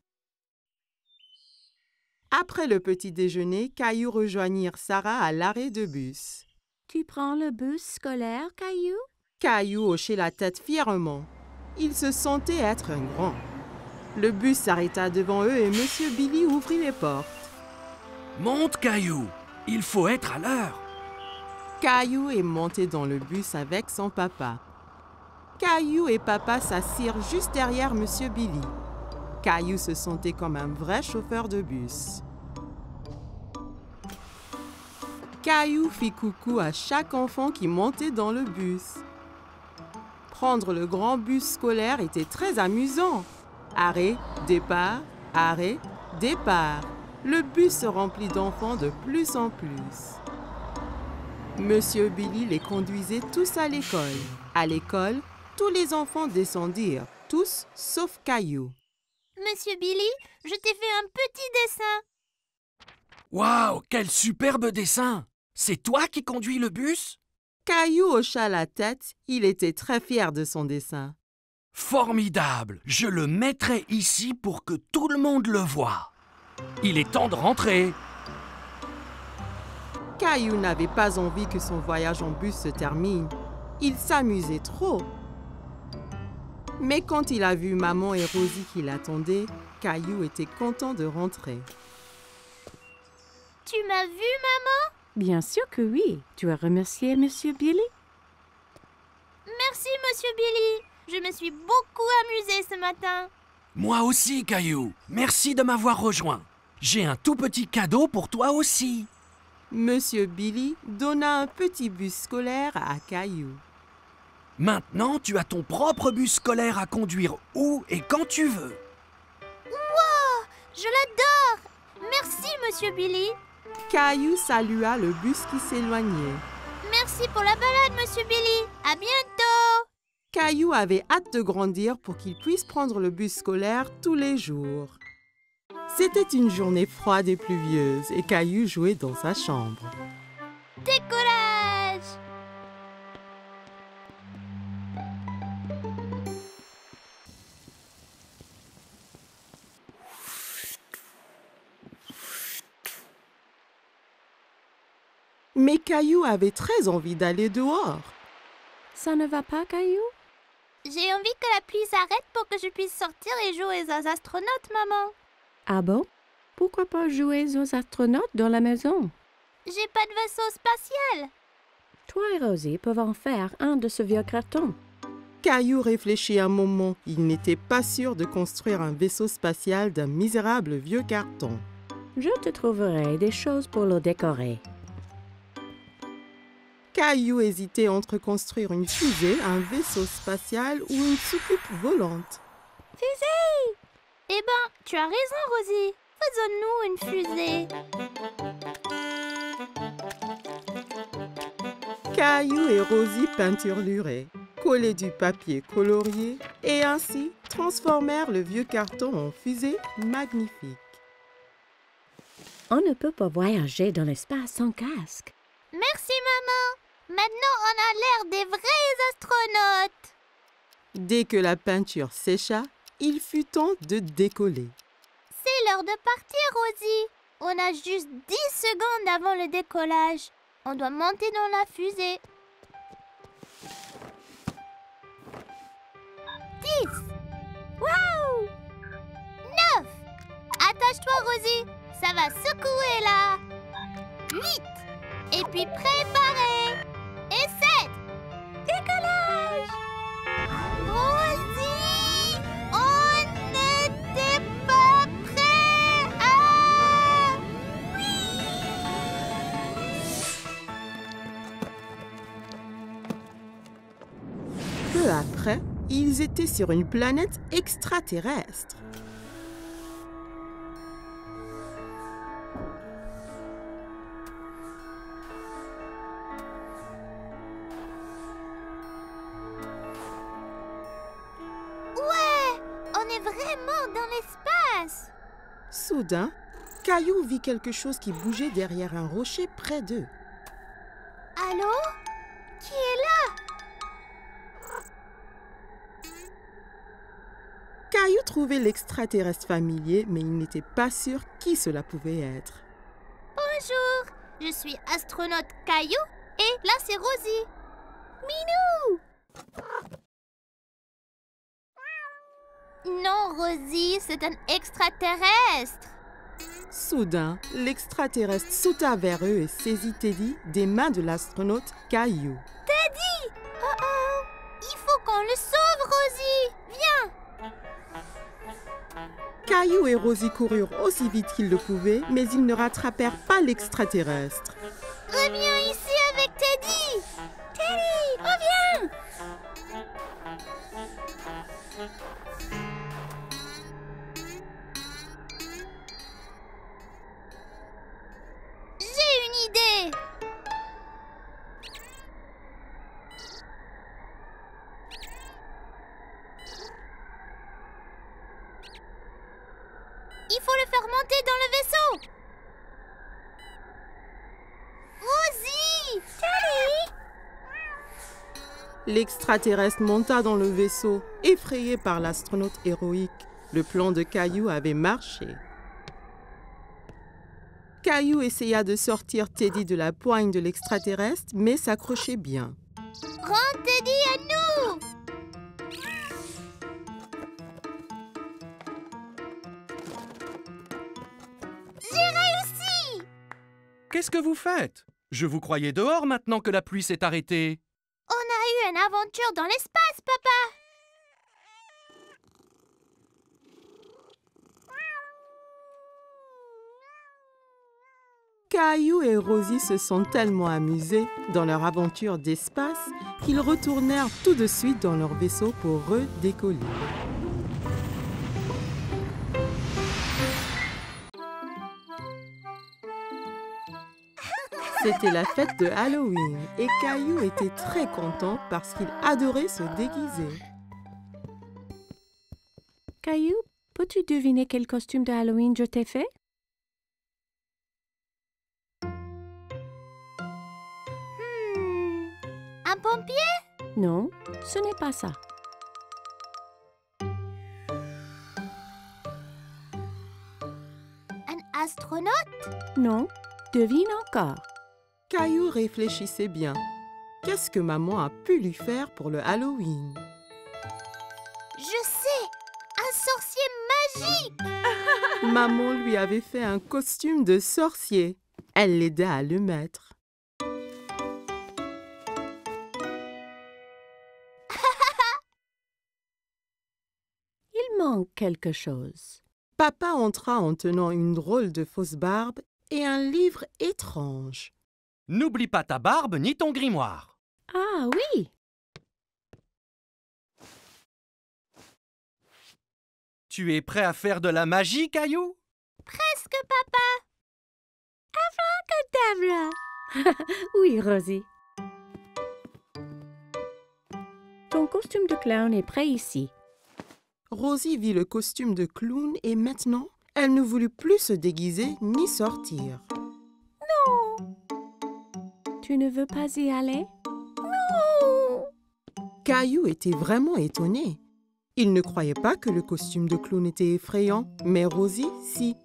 Après le petit déjeuner, Caillou rejoignit Sarah à l'arrêt de bus. Tu prends le bus scolaire, Caillou? Caillou hochait la tête fièrement. Il se sentait être un grand. Le bus s'arrêta devant eux et Monsieur Billy ouvrit les portes. Monte, Caillou. Il faut être à l'heure. Caillou est monté dans le bus avec son papa. Caillou et papa s'assirent juste derrière Monsieur Billy. Caillou se sentait comme un vrai chauffeur de bus. Caillou fit coucou à chaque enfant qui montait dans le bus. Prendre le grand bus scolaire était très amusant. Arrêt, départ, arrêt, départ. Le bus se remplit d'enfants de plus en plus. Monsieur Billy les conduisait tous à l'école. À l'école, tous les enfants descendirent, tous sauf Caillou. Monsieur Billy, je t'ai fait un petit dessin. Waouh, quel superbe dessin! C'est toi qui conduis le bus? Caillou hocha la tête, il était très fier de son dessin. Formidable! Je le mettrai ici pour que tout le monde le voie. Il est temps de rentrer. Caillou n'avait pas envie que son voyage en bus se termine. Il s'amusait trop. Mais quand il a vu maman et Rosie qui l'attendaient, Caillou était content de rentrer. Tu m'as vu, maman? Bien sûr que oui. Tu as remercié Monsieur Billy? Merci, Monsieur Billy. Je me suis beaucoup amusée ce matin. Moi aussi, Caillou. Merci de m'avoir rejoint. J'ai un tout petit cadeau pour toi aussi. Monsieur Billy donna un petit bus scolaire à Caillou. Maintenant, tu as ton propre bus scolaire à conduire où et quand tu veux. Wow, je l'adore. Merci, Monsieur Billy. Caillou salua le bus qui s'éloignait. Merci pour la balade, Monsieur Billy. À bientôt. Caillou avait hâte de grandir pour qu'il puisse prendre le bus scolaire tous les jours. C'était une journée froide et pluvieuse et Caillou jouait dans sa chambre. Décollage. Mais Caillou avait très envie d'aller dehors. Ça ne va pas, Caillou? J'ai envie que la pluie s'arrête pour que je puisse sortir et jouer aux astronautes, maman. Ah bon? Pourquoi pas jouer aux astronautes dans la maison? J'ai pas de vaisseau spatial. Toi et Rosie peuvent en faire un de ce vieux carton. Caillou réfléchit un moment. Il n'était pas sûr de construire un vaisseau spatial d'un misérable vieux carton. Je te trouverai des choses pour le décorer. Caillou hésitait entre construire une fusée, un vaisseau spatial ou une soucoupe volante. Fusée! Eh ben, tu as raison, Rosie. Faisons-nous une fusée. Caillou et Rosie peinturluraient, collaient du papier colorié et ainsi transformèrent le vieux carton en fusée magnifique. On ne peut pas voyager dans l'espace sans casque. Merci, maman. Maintenant, on a l'air des vrais astronautes. Dès que la peinture sécha, il fut temps de décoller. C'est l'heure de partir, Rosie. On a juste 10 secondes avant le décollage. On doit monter dans la fusée. 10. Waouh! 9. Attache-toi, Rosie. Ça va secouer là. 8. Et puis préparez. Et 7. Décollage. Rosie, on n'était pas prêts. Ah oui. Peu après, ils étaient sur une planète extraterrestre. Vraiment dans l'espace. Soudain, Caillou vit quelque chose qui bougeait derrière un rocher près d'eux. Allô? Qui est là? Caillou trouvait l'extraterrestre familier, mais il n'était pas sûr qui cela pouvait être. Bonjour, je suis astronaute Caillou et là c'est Rosie. Minou! Non, Rosie, c'est un extraterrestre. Soudain, l'extraterrestre sauta vers eux et saisit Teddy des mains de l'astronaute Caillou. Teddy! Oh oh! Il faut qu'on le sauve, Rosie! Viens! Caillou et Rosie coururent aussi vite qu'ils le pouvaient, mais ils ne rattrapèrent pas l'extraterrestre. Reviens ici avec Teddy! Teddy, reviens! J'ai une idée! Il faut le faire monter dans le vaisseau! Rosie! Teddy! L'extraterrestre monta dans le vaisseau, effrayé par l'astronaute héroïque. Le plan de Caillou avait marché. Caillou essaya de sortir Teddy de la poigne de l'extraterrestre, mais s'accrochait bien. Rends Teddy à nous! J'ai réussi! Qu'est-ce que vous faites? Je vous croyais dehors maintenant que la pluie s'est arrêtée. On a eu une aventure dans l'espace, papa. Caillou et Rosie se sont tellement amusés dans leur aventure d'espace qu'ils retournèrent tout de suite dans leur vaisseau pour redécoller. C'était la fête de Halloween et Caillou était très content parce qu'il adorait se déguiser. Caillou, peux-tu deviner quel costume de Halloween je t'ai fait? Un pompier? Non, ce n'est pas ça. Un astronaute? Non, devine encore. Caillou réfléchissait bien. Qu'est-ce que maman a pu lui faire pour le Halloween? Je sais! Un sorcier magique! Maman lui avait fait un costume de sorcier. Elle l'aida à le mettre. Il manque quelque chose. Papa entra en tenant une drôle de fausse barbe et un livre étrange. N'oublie pas ta barbe ni ton grimoire. Ah oui! Tu es prêt à faire de la magie, Caillou? Presque, papa! Abracadabra! Oui, Rosie. Ton costume de clown est prêt ici. Rosie vit le costume de clown et maintenant, elle ne voulut plus se déguiser ni sortir. Tu ne veux pas y aller? Caillou était vraiment étonné. Il ne croyait pas que le costume de clown était effrayant, mais Rosie, si.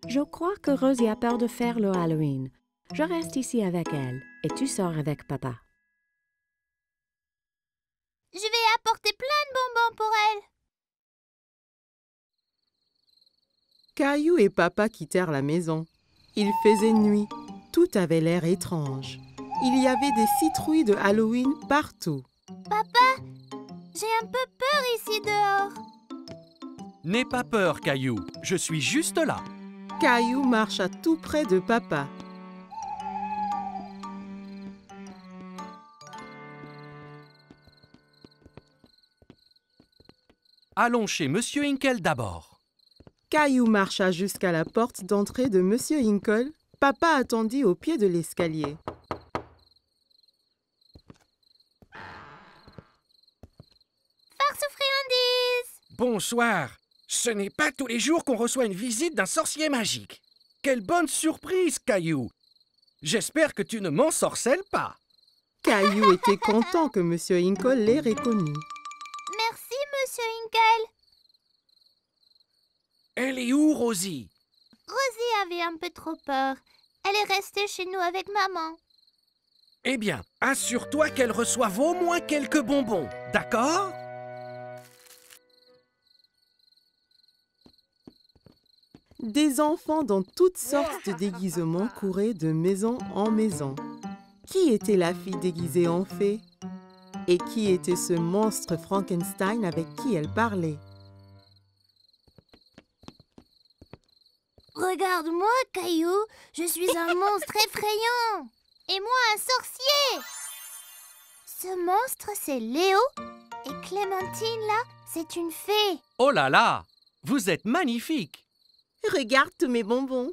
Je crois que Rosie a peur de faire le Halloween. Je reste ici avec elle et tu sors avec papa. Je vais apporter plein de bonbons pour elle. Caillou et papa quittèrent la maison. Il faisait nuit. Tout avait l'air étrange. Il y avait des citrouilles de Halloween partout. Papa, j'ai un peu peur ici dehors. N'aie pas peur, Caillou. Je suis juste là. Caillou marcha tout près de papa. Allons chez Monsieur Hinkle d'abord. Caillou marcha jusqu'à la porte d'entrée de Monsieur Hinkle. Papa attendit au pied de l'escalier. Farce aux friandises! Bonsoir. Ce n'est pas tous les jours qu'on reçoit une visite d'un sorcier magique. Quelle bonne surprise, Caillou. J'espère que tu ne m'ensorcelles pas. Caillou était content que Monsieur Hinkle l'ait reconnu. Merci, Monsieur Hinkle. Elle est où, Rosie? Rosie avait un peu trop peur. Elle est restée chez nous avec maman. Eh bien, assure-toi qu'elle reçoive au moins quelques bonbons, d'accord? Des enfants dans toutes sortes de déguisements couraient de maison en maison. Qui était la fille déguisée en fée? Et qui était ce monstre Frankenstein avec qui elle parlait? Regarde-moi, Caillou. Je suis un monstre effrayant. Et moi, un sorcier. Ce monstre, c'est Léo. Et Clémentine, là, c'est une fée. Oh là là! Vous êtes magnifiques! Regarde tous mes bonbons.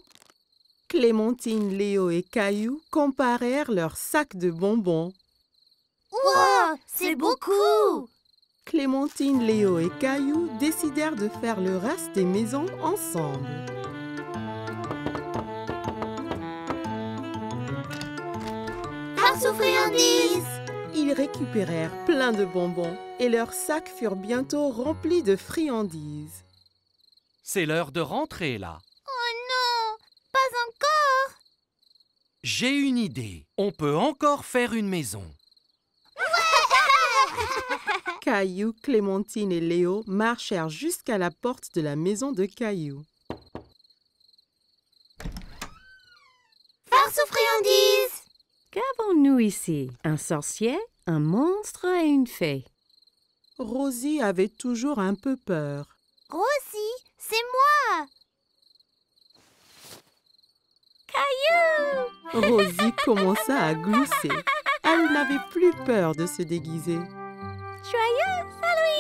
Clémentine, Léo et Caillou comparèrent leurs sacs de bonbons. Wow, c'est beaucoup. Clémentine, Léo et Caillou décidèrent de faire le reste des maisons ensemble. Farce aux friandises. Ils récupérèrent plein de bonbons et leurs sacs furent bientôt remplis de friandises. C'est l'heure de rentrer, là. Oh non, pas encore. J'ai une idée. On peut encore faire une maison. Caillou, Clémentine et Léo marchèrent jusqu'à la porte de la maison de Caillou. Farce force aux friandises! Qu'avons-nous ici? Un sorcier, un monstre et une fée. Rosie avait toujours un peu peur. Rosie, c'est moi! Caillou! Rosie commença à glousser. Elle n'avait plus peur de se déguiser. Joyeux Halloween!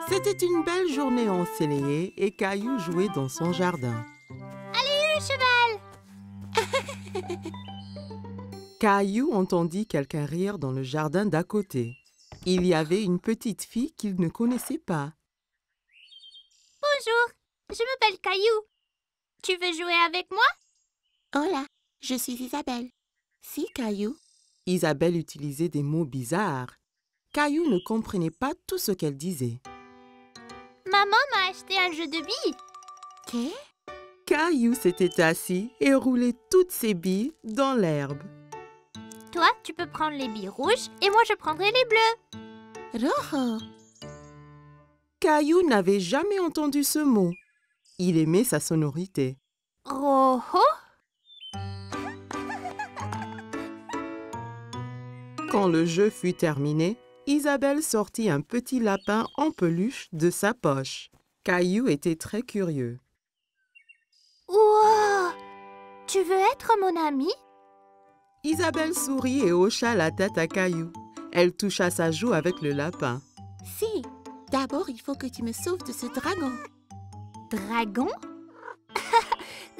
C'était une belle journée ensoleillée et Caillou jouait dans son jardin. Allez, le cheval! Caillou entendit quelqu'un rire dans le jardin d'à côté. Il y avait une petite fille qu'il ne connaissait pas. Bonjour, je m'appelle Caillou. Tu veux jouer avec moi? Hola, je suis Isabelle. Si, Caillou. Isabelle utilisait des mots bizarres. Caillou ne comprenait pas tout ce qu'elle disait. Maman m'a acheté un jeu de billes. Qu'est? Caillou s'était assis et roulait toutes ses billes dans l'herbe. Toi, tu peux prendre les billes rouges et moi, je prendrai les bleues. Rojo. Caillou n'avait jamais entendu ce mot. Il aimait sa sonorité. Rojo? Quand le jeu fut terminé, Isabelle sortit un petit lapin en peluche de sa poche. Caillou était très curieux. Wow! Tu veux être mon ami? Isabelle sourit et hocha la tête à Caillou. Elle toucha sa joue avec le lapin. Si, d'abord il faut que tu me sauves de ce dragon. Dragon?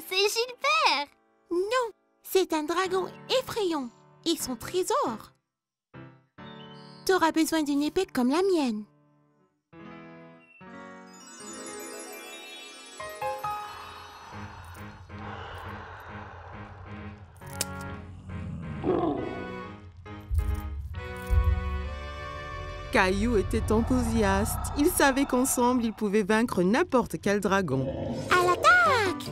C'est Gilbert! Non, c'est un dragon effrayant et son trésor. T'auras besoin d'une épée comme la mienne. Caillou était enthousiaste. Il savait qu'ensemble, ils pouvaient vaincre n'importe quel dragon. À l'attaque!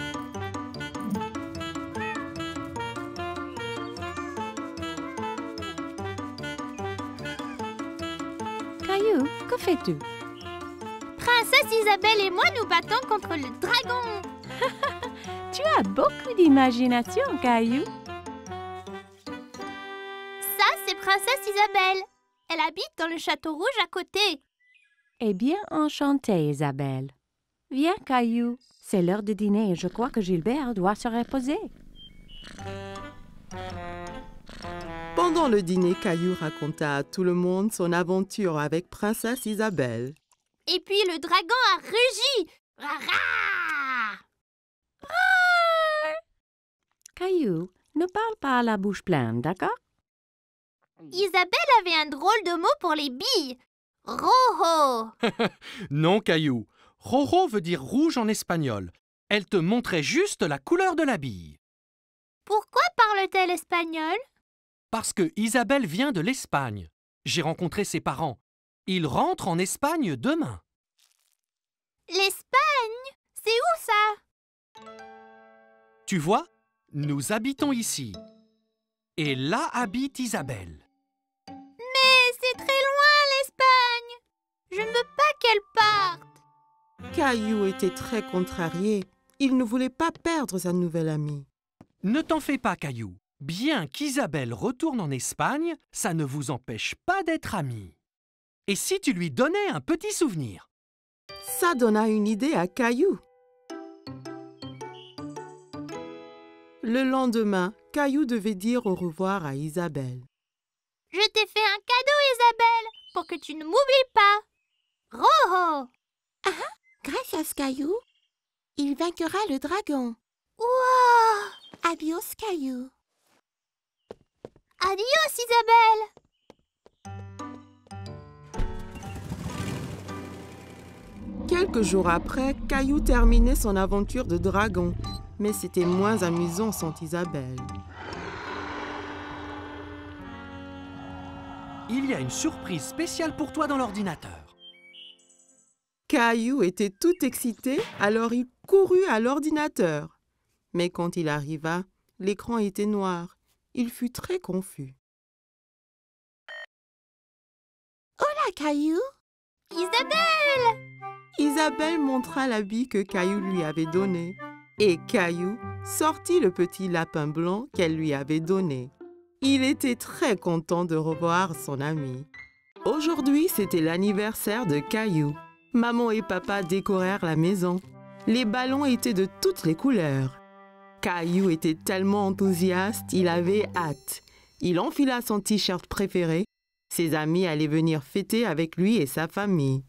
Caillou, que fais-tu? Princesse Isabelle et moi nous battons contre le dragon. Tu as beaucoup d'imagination, Caillou. Ça, c'est Princesse Isabelle. Elle habite dans le château rouge à côté. Eh bien, enchantée, Isabelle. Viens, Caillou. C'est l'heure de dîner et je crois que Gilbert doit se reposer. Pendant le dîner, Caillou raconta à tout le monde son aventure avec Princesse Isabelle. Et puis le dragon a rugi. Rara! Caillou, ne parle pas à la bouche pleine, d'accord? Isabelle avait un drôle de mot pour les billes. Rojo. Non, Caillou. Rojo veut dire rouge en espagnol. Elle te montrait juste la couleur de la bille. Pourquoi parle-t-elle espagnol? Parce que Isabelle vient de l'Espagne. J'ai rencontré ses parents. Ils rentrent en Espagne demain. L'Espagne? C'est où ça? Tu vois, nous habitons ici. Et là habite Isabelle. Mais c'est très loin, l'Espagne. Je ne veux pas qu'elle parte. Caillou était très contrarié. Il ne voulait pas perdre sa nouvelle amie. Ne t'en fais pas, Caillou. Bien qu'Isabelle retourne en Espagne, ça ne vous empêche pas d'être amis. Et si tu lui donnais un petit souvenir? Ça donna une idée à Caillou. Le lendemain, Caillou devait dire au revoir à Isabelle. Je t'ai fait un cadeau, Isabelle, pour que tu ne m'oublies pas. Rojo! Gracias, Caillou. Il vaincra le dragon. Wow! Adios, Caillou. Adios, Isabelle! Quelques jours après, Caillou terminait son aventure de dragon. Mais c'était moins amusant sans Isabelle. Il y a une surprise spéciale pour toi dans l'ordinateur. Caillou était tout excité, alors il courut à l'ordinateur. Mais quand il arriva, l'écran était noir. Il fut très confus. Hola, Caillou. Isabelle! Isabelle montra l'habit que Caillou lui avait donné et Caillou sortit le petit lapin blanc qu'elle lui avait donné. Il était très content de revoir son ami. Aujourd'hui, c'était l'anniversaire de Caillou. Maman et papa décorèrent la maison. Les ballons étaient de toutes les couleurs. Caillou était tellement enthousiaste, il avait hâte. Il enfila son t-shirt préféré. Ses amis allaient venir fêter avec lui et sa famille.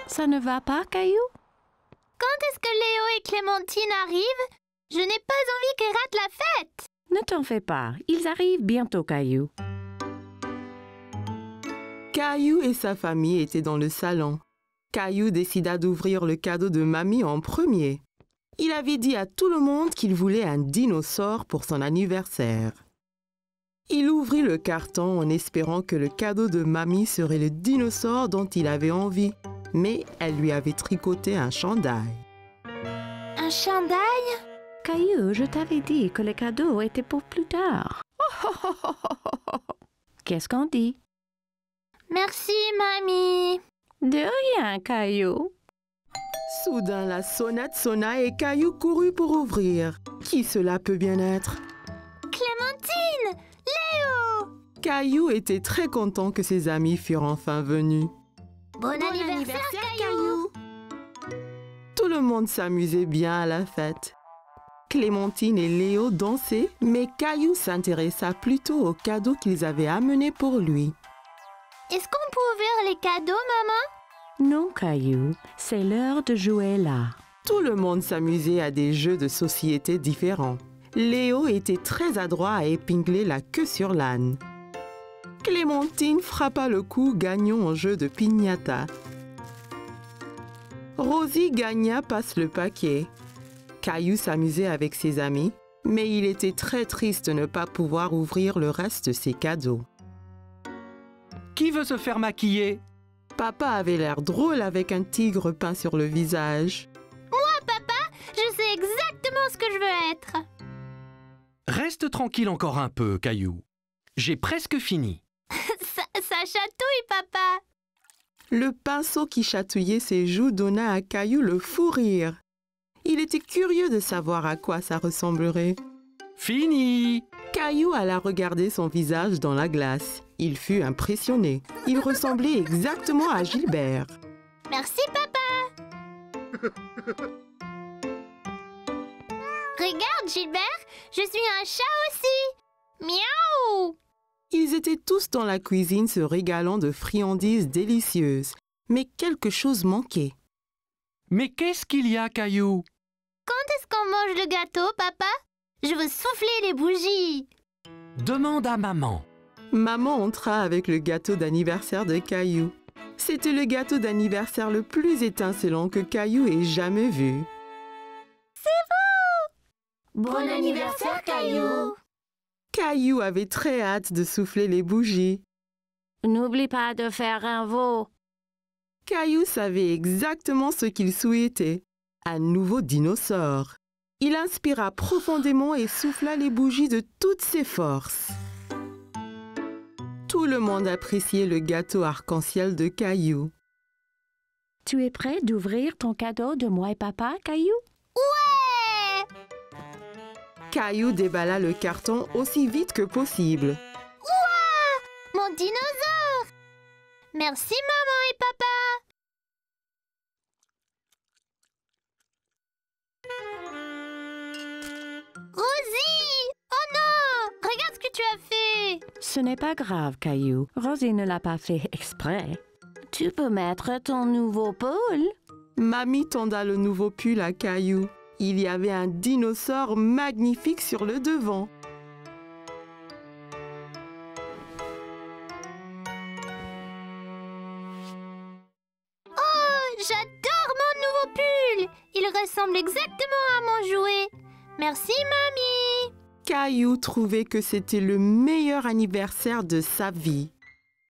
Ça ne va pas, Caillou? Quand est-ce que Léo et Clémentine arrivent? Je n'ai pas envie qu'ils ratent la fête. Ne t'en fais pas, ils arrivent bientôt, Caillou. Caillou et sa famille étaient dans le salon. Caillou décida d'ouvrir le cadeau de mamie en premier. Il avait dit à tout le monde qu'il voulait un dinosaure pour son anniversaire. Il ouvrit le carton en espérant que le cadeau de mamie serait le dinosaure dont il avait envie. Mais elle lui avait tricoté un chandail. Un chandail? Caillou, je t'avais dit que le cadeau était pour plus tard. Qu'est-ce qu'on dit? Merci, mamie. De rien, Caillou. Soudain, la sonnette sonna et Caillou courut pour ouvrir. Qui cela peut bien être? Clémentine! Léo! Caillou était très content que ses amis furent enfin venus. Bon anniversaire, Caillou! Tout le monde s'amusait bien à la fête. Clémentine et Léo dansaient, mais Caillou s'intéressa plutôt aux cadeaux qu'ils avaient amenés pour lui. Est-ce qu'on peut ouvrir les cadeaux, maman? Non, Caillou, c'est l'heure de jouer là. Tout le monde s'amusait à des jeux de société différents. Léo était très adroit à épingler la queue sur l'âne. Clémentine frappa le coup gagnant en jeu de piñata. Rosie gagna passe le paquet. Caillou s'amusait avec ses amis, mais il était très triste de ne pas pouvoir ouvrir le reste de ses cadeaux. Qui veut se faire maquiller? Papa avait l'air drôle avec un tigre peint sur le visage. Moi, papa, je sais exactement ce que je veux être. Reste tranquille encore un peu, Caillou. J'ai presque fini. Ça chatouille, papa. Le pinceau qui chatouillait ses joues donna à Caillou le fou rire. Il était curieux de savoir à quoi ça ressemblerait. Fini! Caillou alla regarder son visage dans la glace. Il fut impressionné. Il ressemblait exactement à Gilbert. Merci, papa. Regarde, Gilbert, je suis un chat aussi. Miaou! Ils étaient tous dans la cuisine se régalant de friandises délicieuses. Mais quelque chose manquait. Mais qu'est-ce qu'il y a, Caillou? Quand est-ce qu'on mange le gâteau, papa? Je veux souffler les bougies. Demande à maman. Maman entra avec le gâteau d'anniversaire de Caillou. C'était le gâteau d'anniversaire le plus étincelant que Caillou ait jamais vu. C'est beau! Bon anniversaire, Caillou! Caillou avait très hâte de souffler les bougies. N'oublie pas de faire un veau. Caillou savait exactement ce qu'il souhaitait. Un nouveau dinosaure. Il inspira profondément et souffla les bougies de toutes ses forces. Tout le monde appréciait le gâteau arc-en-ciel de Caillou. Tu es prêt d'ouvrir ton cadeau de moi et papa, Caillou? Ouais! Caillou déballa le carton aussi vite que possible. Ouah! Mon dinosaure! Merci, maman et papa! Rosie! Oh non! Regarde ce que tu as fait! Ce n'est pas grave, Caillou. Rosie ne l'a pas fait exprès. Tu peux mettre ton nouveau pull. Mamie tenda le nouveau pull à Caillou. Il y avait un dinosaure magnifique sur le devant. Oh, j'adore mon nouveau pull! Il ressemble exactement à mon jouet. Merci, mamie! Caillou trouvait que c'était le meilleur anniversaire de sa vie.